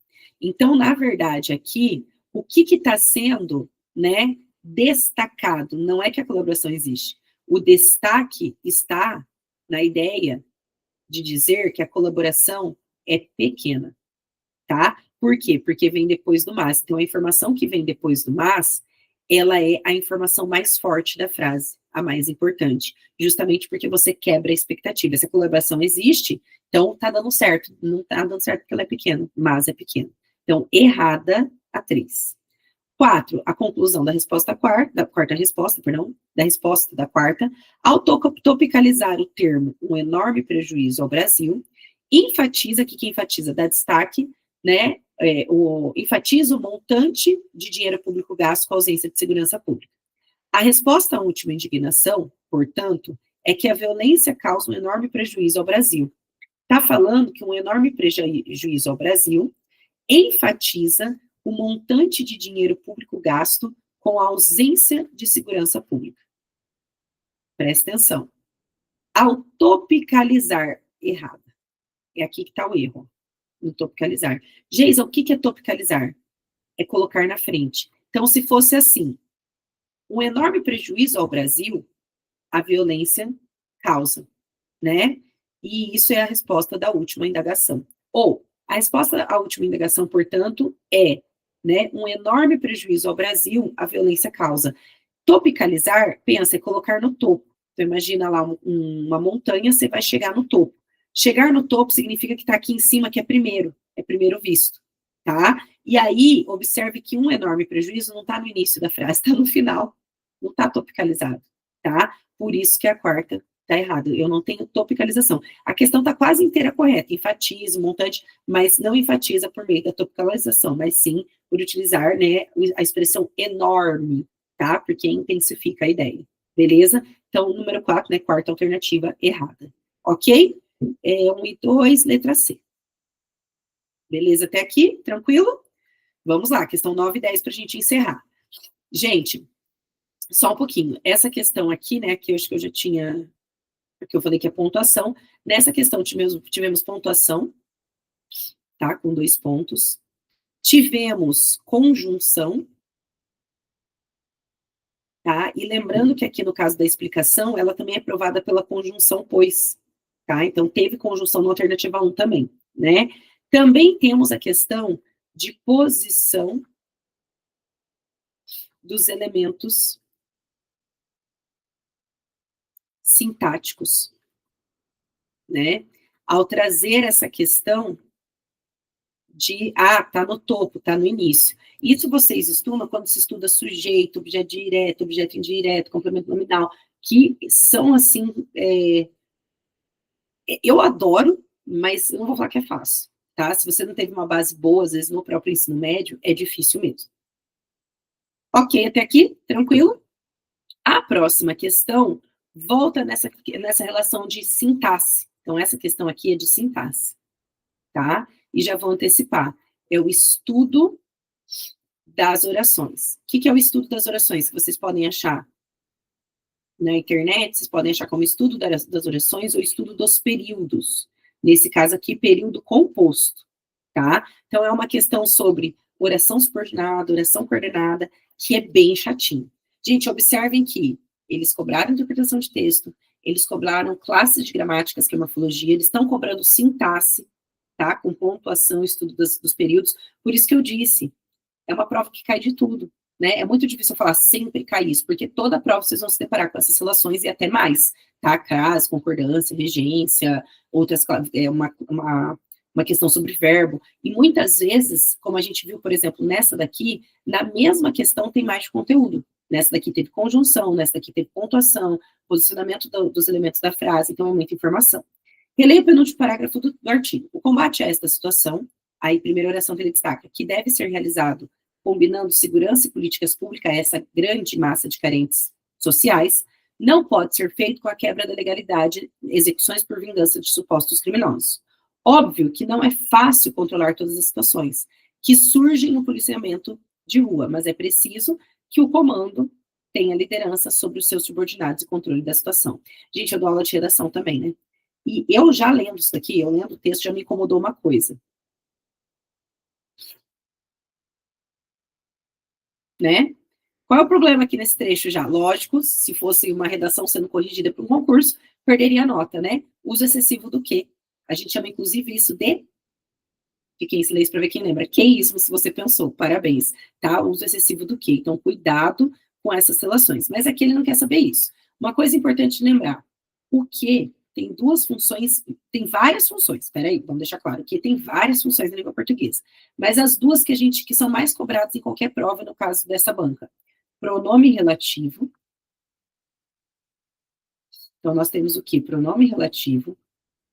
Então, na verdade, aqui, o que está sendo, né, destacado? Não é que a colaboração existe. O destaque está na ideia de dizer que a colaboração é pequena, tá? Por quê? Porque vem depois do mas. Então, a informação que vem depois do mas, ela é a informação mais forte da frase, a mais importante, justamente porque você quebra a expectativa. Se a colaboração existe, então tá dando certo. Não tá dando certo porque ela é pequena, mas é pequena. Então, errada a 3. 4, a conclusão da resposta quarta, da resposta da quarta, ao topicalizar o termo um enorme prejuízo ao Brasil, enfatiza, que enfatiza, dá destaque, né, enfatiza o montante de dinheiro público gasto com a ausência de segurança pública. A resposta à última indignação, portanto, é que a violência causa um enorme prejuízo ao Brasil. Está falando que um enorme prejuízo ao Brasil enfatiza o montante de dinheiro público gasto com a ausência de segurança pública. Presta atenção. Ao topicalizar, errada. É aqui que está o erro, no topicalizar. Geisa, o que é topicalizar? É colocar na frente. Então, se fosse assim, um enorme prejuízo ao Brasil, a violência causa, né? E isso é a resposta da última indagação. Ou, a resposta à última indagação, portanto, é, né, um enorme prejuízo ao Brasil, a violência causa. Topicalizar, pensa, é colocar no topo. Então, imagina lá uma montanha, você vai chegar no topo. Chegar no topo significa que está aqui em cima, que é primeiro visto, tá? E aí, observe que um enorme prejuízo não está no início da frase, está no final, não está topicalizado, tá? Por isso que a quarta está errada, eu não tenho topicalização. A questão está quase inteira correta, enfatiza, montante, mas não enfatiza por meio da topicalização, mas sim por utilizar, né, a expressão enorme, tá? Porque intensifica a ideia, beleza? Então, número 4, né, quarta alternativa errada, ok? 1 e 2, letra C. Beleza até aqui? Tranquilo? Vamos lá, questão 9 e 10 para a gente encerrar. Gente, só um pouquinho. Essa questão aqui, né, que eu acho que eu já tinha, porque eu falei que é pontuação. Nessa questão tivemos pontuação, tá, com 2 pontos. Tivemos conjunção, tá? E lembrando que aqui no caso da explicação, ela também é provada pela conjunção pois, tá? Então, teve conjunção na alternativa 1 também, né? Também temos a questão de posição dos elementos sintáticos, né? Ao trazer essa questão de, tá no topo, tá no início. Isso vocês estudam quando se estuda sujeito, objeto direto, objeto indireto, complemento nominal, que são, assim, eu adoro, mas eu não vou falar que é fácil, tá? Se você não teve uma base boa, às vezes, no próprio ensino médio, é difícil mesmo. Ok, até aqui? Tranquilo? A próxima questão volta nessa relação de sintaxe. Então, essa questão aqui é de sintaxe, tá? E já vou antecipar. É o estudo das orações. O que é o estudo das orações? Que vocês podem achar na internet, vocês podem achar como estudo das orações ou estudo dos períodos. Nesse caso aqui, período composto, tá? Então, é uma questão sobre oração subordinada, oração coordenada, que é bem chatinho. Gente, observem que eles cobraram interpretação de texto, eles cobraram classes de gramáticas, que é morfologia, eles estão cobrando sintaxe, tá? Com pontuação, estudo dos períodos. Por isso que eu disse, é uma prova que cai de tudo, né? É muito difícil falar sempre cai isso, porque toda prova vocês vão se deparar com essas relações e até mais, tá? CRAS, concordância, regência, outras, uma questão sobre verbo, e muitas vezes, como a gente viu, por exemplo, nessa daqui, na mesma questão tem mais conteúdo. Nessa daqui teve conjunção, nessa daqui teve pontuação, posicionamento dos elementos da frase, então é muita informação. Releia o penúltimo parágrafo do artigo. O combate a esta situação, aí primeira oração que ele destaca, que deve ser realizado combinando segurança e políticas públicas a essa grande massa de carentes sociais, não pode ser feito com a quebra da legalidade, execuções por vingança de supostos criminosos. Óbvio que não é fácil controlar todas as situações que surgem no policiamento de rua, mas é preciso que o comando tenha liderança sobre os seus subordinados e controle da situação. Gente, eu dou aula de redação também, né? E eu já lendo isso daqui, eu lendo o texto, já me incomodou uma coisa. Né? Qual é o problema aqui nesse trecho já? Lógico, se fosse uma redação sendo corrigida por um concurso, perderia a nota, né? Uso excessivo do quê? A gente chama, inclusive, isso de... Fiquem em silêncio para ver quem lembra. Que isso, se você pensou. Parabéns. Tá? Uso excessivo do quê? Então, cuidado com essas relações. Mas aqui ele não quer saber isso. Uma coisa importante de lembrar. O que tem duas funções, tem várias funções. Peraí, vamos deixar claro. Que tem várias funções na língua portuguesa. Mas as duas que são mais cobradas em qualquer prova, no caso dessa banca. Pronome relativo. Então, nós temos o que? Pronome relativo.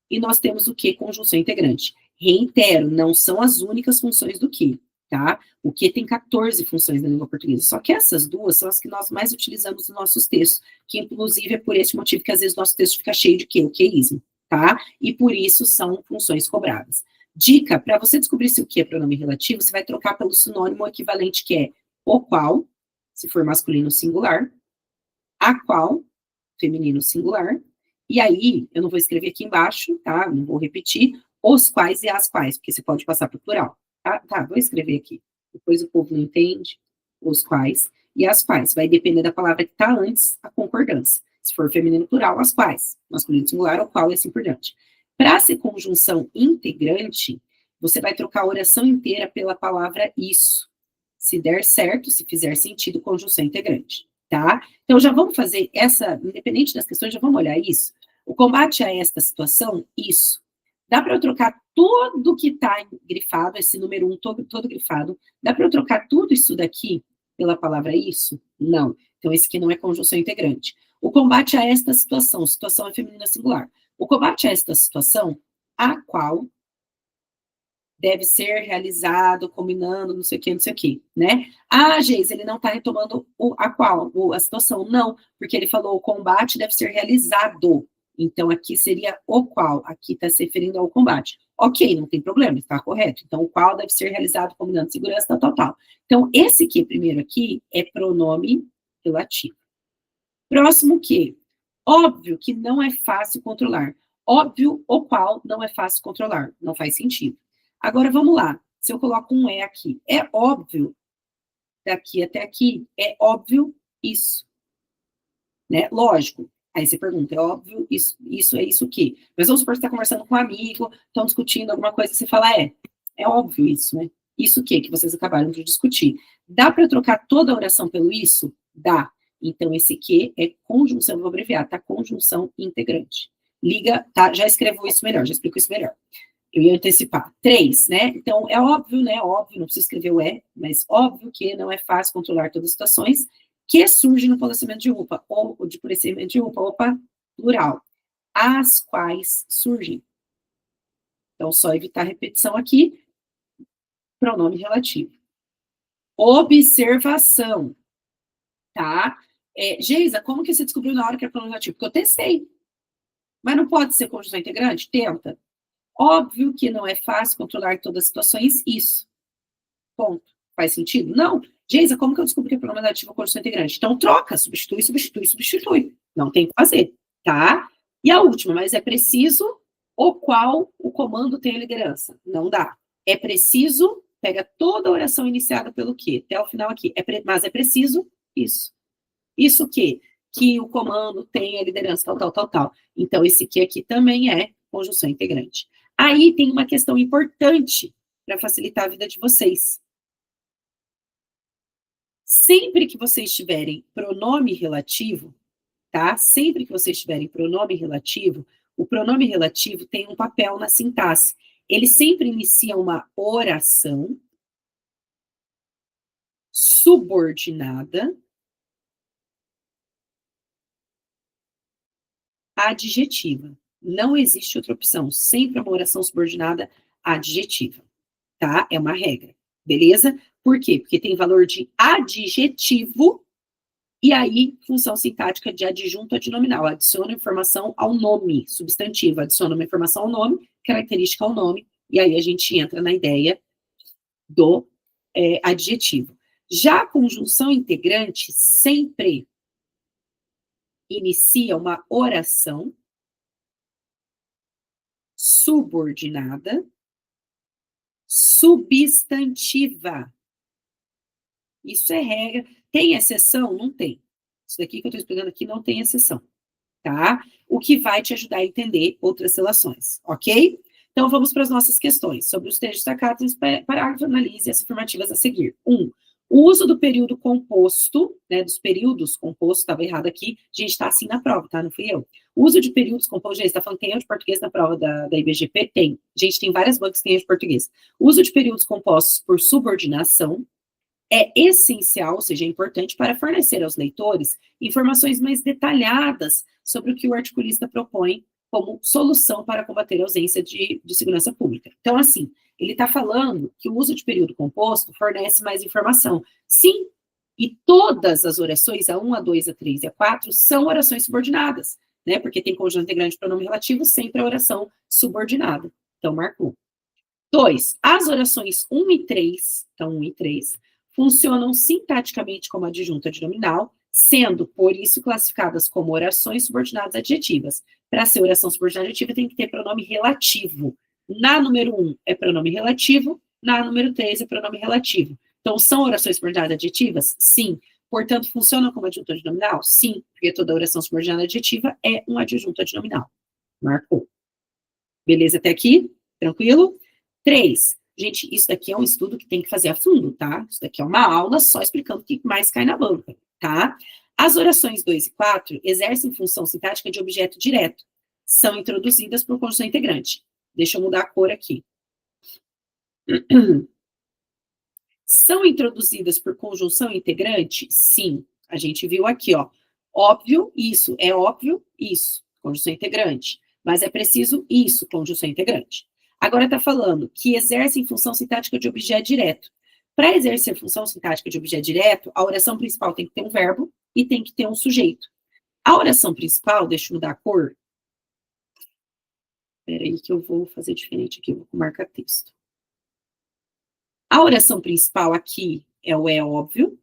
E nós temos o que? Conjunção integrante. Reitero, não são as únicas funções do que, tá? O que tem 14 funções na língua portuguesa. Só que essas duas são as que nós mais utilizamos nos nossos textos, que inclusive é por esse motivo que às vezes o nosso texto fica cheio de quê? O queísmo, tá? E por isso são funções cobradas. Dica, para você descobrir se o que é pronome relativo, você vai trocar pelo sinônimo equivalente, que é o qual, se for masculino singular, a qual, feminino singular, e aí, eu não vou escrever aqui embaixo, tá? Não vou repetir, os quais e as quais, porque você pode passar para o plural, tá? Tá, vou escrever aqui. Depois o povo não entende, os quais e as quais. Vai depender da palavra que está antes, a concordância. Se for feminino plural, as quais. Masculino singular, o qual e assim por diante. Para ser conjunção integrante, você vai trocar a oração inteira pela palavra isso. Se der certo, se fizer sentido, conjunção integrante, tá? Então, já vamos fazer essa, independente das questões, já vamos olhar isso. O combate a esta situação, isso. Dá para eu trocar tudo que está grifado, esse número 1 todo grifado, dá para eu trocar tudo isso daqui pela palavra isso? Não. Então, esse aqui não é conjunção integrante. O combate a esta situação, situação é feminina singular. O combate a esta situação, a qual deve ser realizado, combinando, não sei o que, né? Ah, Geis, ele não está retomando a situação. Não, porque ele falou o combate deve ser realizado. Então, aqui seria o qual. Aqui está se referindo ao combate. Ok, não tem problema, está correto. Então, o qual deve ser realizado, combinando segurança, tal. Então, esse aqui, primeiro aqui, é pronome relativo. Próximo que? Óbvio que não é fácil controlar. Óbvio o qual não é fácil controlar. Não faz sentido. Agora, vamos lá. Se eu coloco um é aqui, é óbvio, daqui até aqui, é óbvio isso. Né? Lógico. Aí você pergunta, é óbvio isso é isso o quê? Mas vamos supor que você está conversando com um amigo, estão discutindo alguma coisa, você fala, é óbvio isso, né? Isso o quê? Que vocês acabaram de discutir. Dá para trocar toda a oração pelo isso? Dá. Então, esse que é conjunção, vou abreviar, tá? Conjunção integrante. Liga, tá? Já escrevo isso melhor, já explico isso melhor. Eu ia antecipar. 3, né? Então, é óbvio, né? Óbvio, não preciso escrever o mas óbvio que não é fácil controlar todas as situações que surgem no processamento de UPA, ou de processamento de UPA, plural. As quais surgem. Então, só evitar repetição aqui. Pronome relativo. Observação. Tá? Geisa, como que você descobriu na hora que é pronome relativo? Porque eu testei. Mas não pode ser conjunção integrante? Tenta. Óbvio que não é fácil controlar todas as situações, isso. Ponto. Faz sentido? Não. Geisa, como que eu descobri que é pronome relativo ou conjunção integrante? Então, troca, substitui. Não tem que fazer, tá? E a última, mas é preciso o qual o comando tem a liderança. Não dá. É preciso, pega toda a oração iniciada pelo quê? Até o final aqui. Mas é preciso isso. Isso o quê? Que o comando tem a liderança, tal. Então, esse aqui também é conjunção integrante. Aí tem uma questão importante para facilitar a vida de vocês. Sempre que vocês tiverem pronome relativo, tá? Sempre que vocês tiverem pronome relativo, o pronome relativo tem um papel na sintaxe. Ele sempre inicia uma oração subordinada adjetiva. Não existe outra opção. Sempre uma oração subordinada adjetiva, tá? É uma regra, beleza? Por quê? Porque tem valor de adjetivo e aí função sintática de adjunto adnominal. Adiciona informação ao nome, substantivo. Adiciona uma informação ao nome, característica ao nome, e aí a gente entra na ideia do adjetivo. Já a conjunção integrante sempre inicia uma oração subordinada substantiva. Isso é regra. Tem exceção? Não tem. Isso daqui que eu estou explicando aqui não tem exceção, tá? O que vai te ajudar a entender outras relações, ok? Então, vamos para as nossas questões. Sobre os textos destacados, parágrafo, analise as afirmativas a seguir. 1. O uso do período composto, né, dos períodos compostos, estava errado aqui, gente, está assim na prova, tá? Não fui eu. O uso de períodos compostos, gente, está falando que tem erro de português na prova da IBGP? Tem. Gente, tem várias bancas que tem erro de português. O uso de períodos compostos por subordinação é essencial, ou seja, é importante para fornecer aos leitores informações mais detalhadas sobre o que o articulista propõe como solução para combater a ausência de segurança pública. Então, assim, ele está falando que o uso de período composto fornece mais informação. Sim, e todas as orações, a 1, a 2, a 3 e a 4, são orações subordinadas, né? Porque tem conjunto integrante de pronome relativo, sempre a oração subordinada. Então, marcou. 2. As orações 1 e 3, então 1 e 3, funcionam sintaticamente como adjunto adnominal, sendo, por isso, classificadas como orações subordinadas adjetivas. Para ser oração subordinada adjetiva, tem que ter pronome relativo. Na número 1 é pronome relativo, na número 3 é pronome relativo. Então, são orações subordinadas adjetivas? Sim. Portanto, funcionam como adjunto adnominal? Sim, porque toda oração subordinada adjetiva é um adjunto adnominal. Marcou. Beleza até aqui? Tranquilo? 3. Gente, isso daqui é um estudo que tem que fazer a fundo, tá? Isso daqui é uma aula só explicando o que mais cai na banca, tá? As orações 2 e 4 exercem função sintática de objeto direto. São introduzidas por conjunção integrante. Deixa eu mudar a cor aqui. São introduzidas por conjunção integrante? Sim. A gente viu aqui, ó. Óbvio, isso. É óbvio, isso. Conjunção integrante. Mas é preciso isso, conjunção integrante. Agora está falando que exercem função sintática de objeto direto. Para exercer função sintática de objeto direto, a oração principal tem que ter um verbo e tem que ter um sujeito. A oração principal, deixa eu mudar a cor. Espera aí que eu vou fazer diferente aqui, eu vou marcar texto. A oração principal aqui é o é óbvio,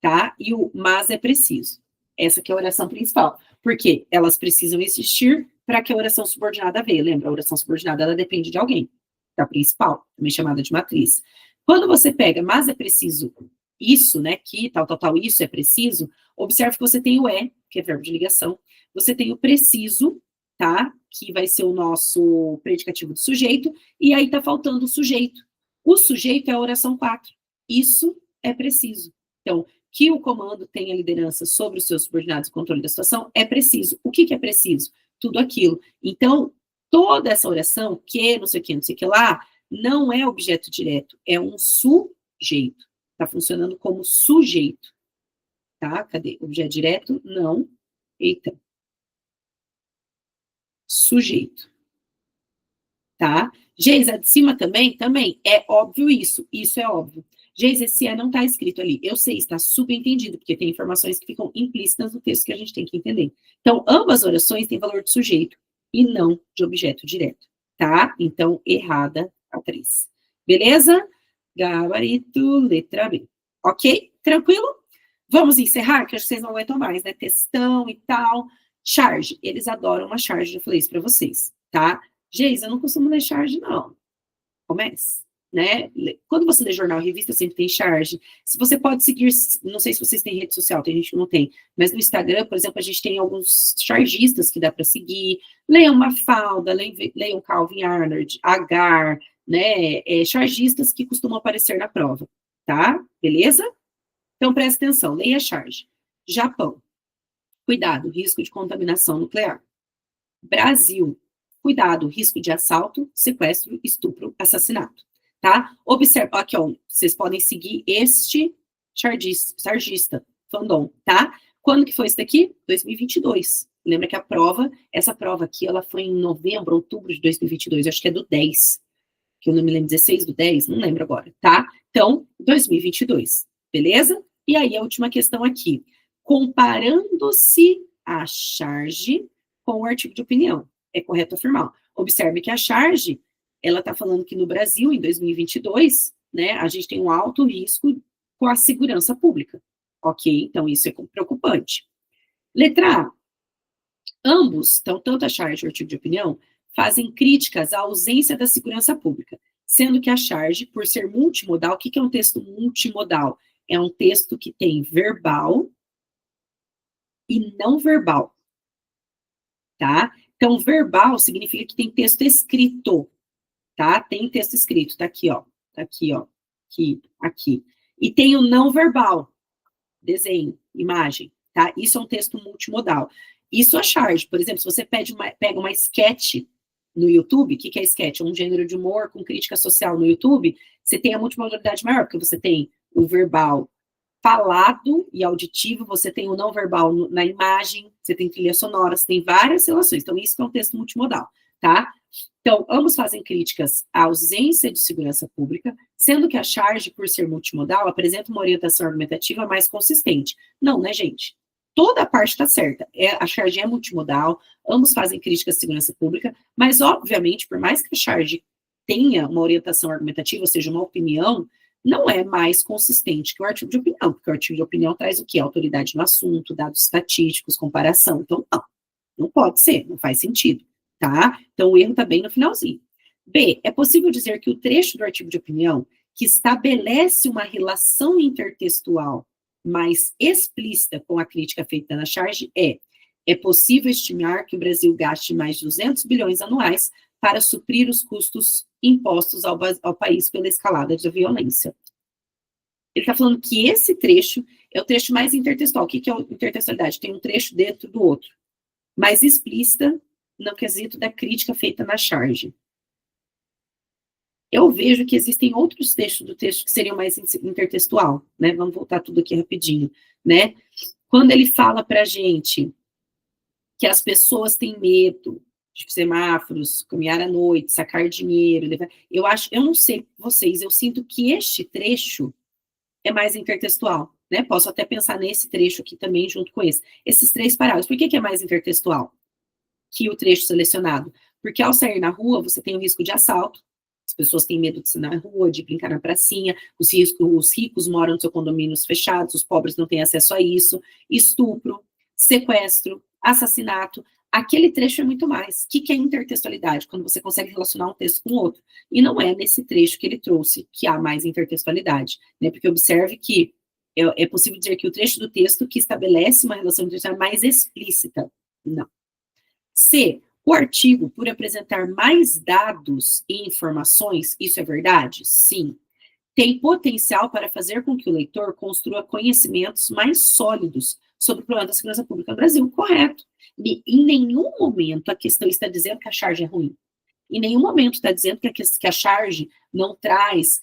tá? E o mas é preciso. Essa que é a oração principal. Porque elas precisam existir para que a oração subordinada venha. Lembra, a oração subordinada, ela depende de alguém, da principal, também chamada de matriz. Quando você pega, mas é preciso isso, né, que tal, isso é preciso, observe que você tem o é, que é verbo de ligação, você tem o preciso, tá, que vai ser o nosso predicativo do sujeito, e aí tá faltando o sujeito. O sujeito é a oração 4. Isso é preciso. Então, que o comando tenha liderança sobre os seus subordinados e controle da situação é preciso. O que é preciso? Tudo aquilo. Então, toda essa oração, que, não sei o que lá, não é objeto direto, é um sujeito. Está funcionando como sujeito. Tá? Cadê? Objeto direto? Não. Eita. Sujeito. Tá? Geis, a de cima também? Também. É óbvio isso. Isso é óbvio. Geis, esse é não está escrito ali. Eu sei, está subentendido, porque tem informações que ficam implícitas no texto que a gente tem que entender. Então, ambas orações têm valor de sujeito e não de objeto direto. Tá? Então, errada a 3. Beleza? Gabarito, letra B. Ok? Tranquilo? Vamos encerrar, que acho que vocês não aguentam mais, né? Textão e tal. Charge. Eles adoram uma charge, eu falei isso para vocês, tá? Geis, eu não costumo ler charge, não. Comece, né? Quando você lê jornal, revista, sempre tem charge. Se você pode seguir, não sei se vocês têm rede social, tem gente que não tem, mas no Instagram, por exemplo, a gente tem alguns chargistas que dá para seguir. Leiam Mafalda, leiam Calvin Arnold, Agar, né? Chargistas que costumam aparecer na prova, tá? Beleza? Então, presta atenção, leia a charge. Japão. Cuidado, risco de contaminação nuclear. Brasil. Cuidado, risco de assalto, sequestro, estupro, assassinato, tá? Observe, aqui, ó, vocês podem seguir este chargista, Fandom, tá? Quando que foi isso daqui? 2022. Lembra que essa prova aqui, ela foi em novembro, outubro de 2022, acho que é do 10, que eu não me lembro, 16 do 10, não lembro agora, tá? Então, 2022, beleza? E aí, a última questão aqui. Comparando-se a charge com o artigo de opinião. É correto afirmar. Observe que a charge, ela está falando que no Brasil, em 2022, né, a gente tem um alto risco com a segurança pública. Ok? Então, isso é preocupante. Letra A. Ambos, então, tanto a charge e o artigo de opinião, fazem críticas à ausência da segurança pública, sendo que a charge, por ser multimodal, o que é um texto multimodal? É um texto que tem verbal e não verbal, tá? Então, verbal significa que tem texto escrito, tá? Tem texto escrito, tá aqui, ó, aqui. E tem o não verbal, desenho, imagem, tá? Isso é um texto multimodal. Isso a charge, por exemplo, se você pega uma sketch no YouTube, o que é sketch? É um gênero de humor com crítica social no YouTube, você tem a multimodalidade maior, porque você tem o verbal falado e auditivo, você tem o não verbal na imagem, você tem trilha sonora, você tem várias relações. Então, isso é um texto multimodal, tá? Então, ambos fazem críticas à ausência de segurança pública, sendo que a charge, por ser multimodal, apresenta uma orientação argumentativa mais consistente. Não, né, gente? Toda a parte está certa. A charge é multimodal, ambos fazem críticas à segurança pública, mas, obviamente, por mais que a charge tenha uma orientação argumentativa, ou seja, uma opinião, não é mais consistente que o artigo de opinião, porque o artigo de opinião traz o quê? Autoridade no assunto, dados estatísticos, comparação. Então, não pode ser, não faz sentido, tá? Então, o erro está bem no finalzinho. B, é possível dizer que o trecho do artigo de opinião que estabelece uma relação intertextual mais explícita com a crítica feita na charge é possível estimar que o Brasil gaste mais de 200 bilhões anuais para suprir os custos impostos ao país pela escalada da violência. Ele está falando que esse trecho é o trecho mais intertextual. O que é a intertextualidade? Tem um trecho dentro do outro. Mais explícita no quesito da crítica feita na charge. Eu vejo que existem outros textos do texto que seriam mais intertextual, né? Vamos voltar tudo aqui rapidinho, né? Quando ele fala para a gente que as pessoas têm medo de semáforos, caminhar à noite, sacar dinheiro, eu não sei vocês, eu sinto que este trecho é mais intertextual, né? Posso até pensar nesse trecho aqui também junto com esse. Esses 3 parágrafos, por que é mais intertextual que o trecho selecionado? Porque ao sair na rua, você tem o risco de assalto, as pessoas têm medo de sair na rua, de brincar na pracinha, os ricos moram nos seus condomínios fechados, os pobres não têm acesso a isso, estupro, sequestro, assassinato. Aquele trecho é muito mais. O que é intertextualidade? Quando você consegue relacionar um texto com o outro. E não é nesse trecho que ele trouxe que há mais intertextualidade, né? Porque observe que é possível dizer que o trecho do texto que estabelece uma relação intertextual é mais explícita. Não. C. O artigo, por apresentar mais dados e informações, isso é verdade? Sim. Tem potencial para fazer com que o leitor construa conhecimentos mais sólidos sobre o problema da segurança pública no Brasil. Correto. E em nenhum momento a questão está dizendo que a charge é ruim. Em nenhum momento está dizendo que a charge não traz,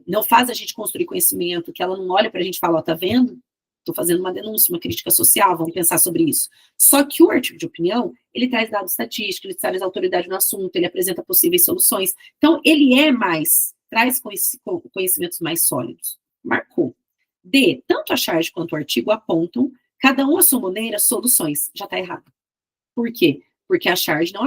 não faz a gente construir conhecimento, que ela não olha para a gente e fala, ó, tá vendo? Estou fazendo uma denúncia, uma crítica social, vamos pensar sobre isso. Só que o artigo de opinião, ele traz dados estatísticos, ele traz autoridade no assunto, ele apresenta possíveis soluções. Então, ele traz conhecimentos mais sólidos. Marcou. D, tanto a charge quanto o artigo apontam, cada um à sua maneira, soluções. Já está errado. Por quê? Porque a charge não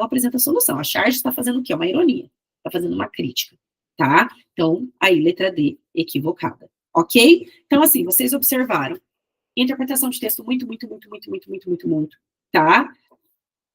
apresenta solução. A charge está fazendo o quê? Uma ironia. Está fazendo uma crítica. Tá? Então, aí, letra D, equivocada. Ok? Então, assim, vocês observaram. Interpretação de texto muito, tá?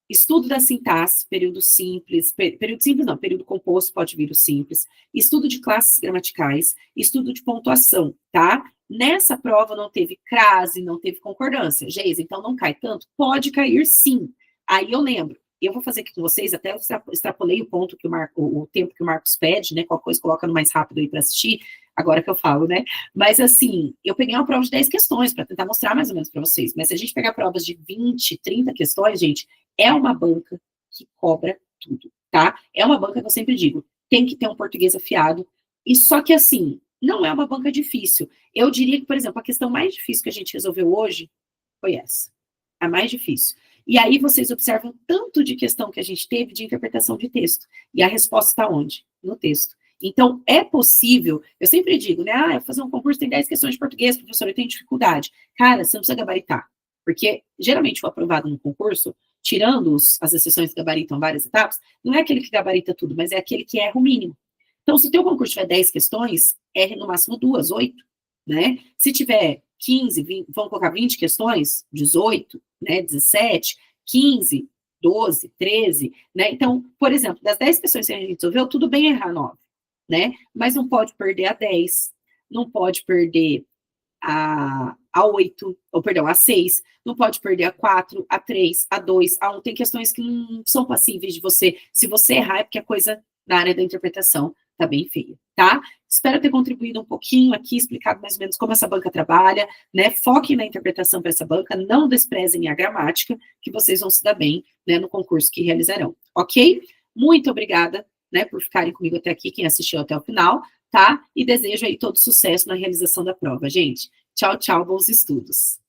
Estudo da sintaxe, período simples, período composto pode vir o simples. Estudo de classes gramaticais, estudo de pontuação, tá? Nessa prova não teve crase, não teve concordância. Geisa, então não cai tanto? Pode cair sim. Aí eu lembro. Eu vou fazer aqui com vocês, até eu extrapolei o ponto que o tempo que o Marcos pede, né? Qualquer coisa coloca no mais rápido aí para assistir, agora que eu falo, né? Mas assim, eu peguei uma prova de 10 questões para tentar mostrar mais ou menos para vocês. Mas se a gente pegar provas de 20, 30 questões, gente, é uma banca que cobra tudo, tá? É uma banca que eu sempre digo, tem que ter um português afiado, e só que assim, não é uma banca difícil. Eu diria que, por exemplo, a questão mais difícil que a gente resolveu hoje foi essa, a mais difícil. E aí vocês observam tanto de questão que a gente teve de interpretação de texto. E a resposta está onde? No texto. Então, é possível, eu sempre digo, né, eu vou fazer um concurso, tem 10 questões de português, professor, eu tenho dificuldade. Cara, você não precisa gabaritar, porque geralmente o aprovado no concurso, tirando as exceções que gabaritam várias etapas, não é aquele que gabarita tudo, mas é aquele que erra o mínimo. Então, se o teu concurso tiver 10 questões, erre no máximo 2, 8, né? Se tiver 15, 20, vamos colocar 20 questões, 18, né, 17, 15, 12, 13, né? Então, por exemplo, das 10 questões que a gente resolveu, tudo bem errar 9, né? Mas não pode perder a 10, não pode perder a 8, ou perdão, a 6, não pode perder a 4, a 3, a 2, a 1. Tem questões que não são passíveis de você. Se você errar, é porque a coisa na área da interpretação tá bem feia, tá? Espero ter contribuído um pouquinho aqui, explicado mais ou menos como essa banca trabalha, né? Foquem na interpretação para essa banca, não desprezem a gramática, que vocês vão se dar bem, né, no concurso que realizarão, ok? Muito obrigada, né, por ficarem comigo até aqui, quem assistiu até o final, tá? E desejo aí todo sucesso na realização da prova, gente. Tchau, tchau, bons estudos.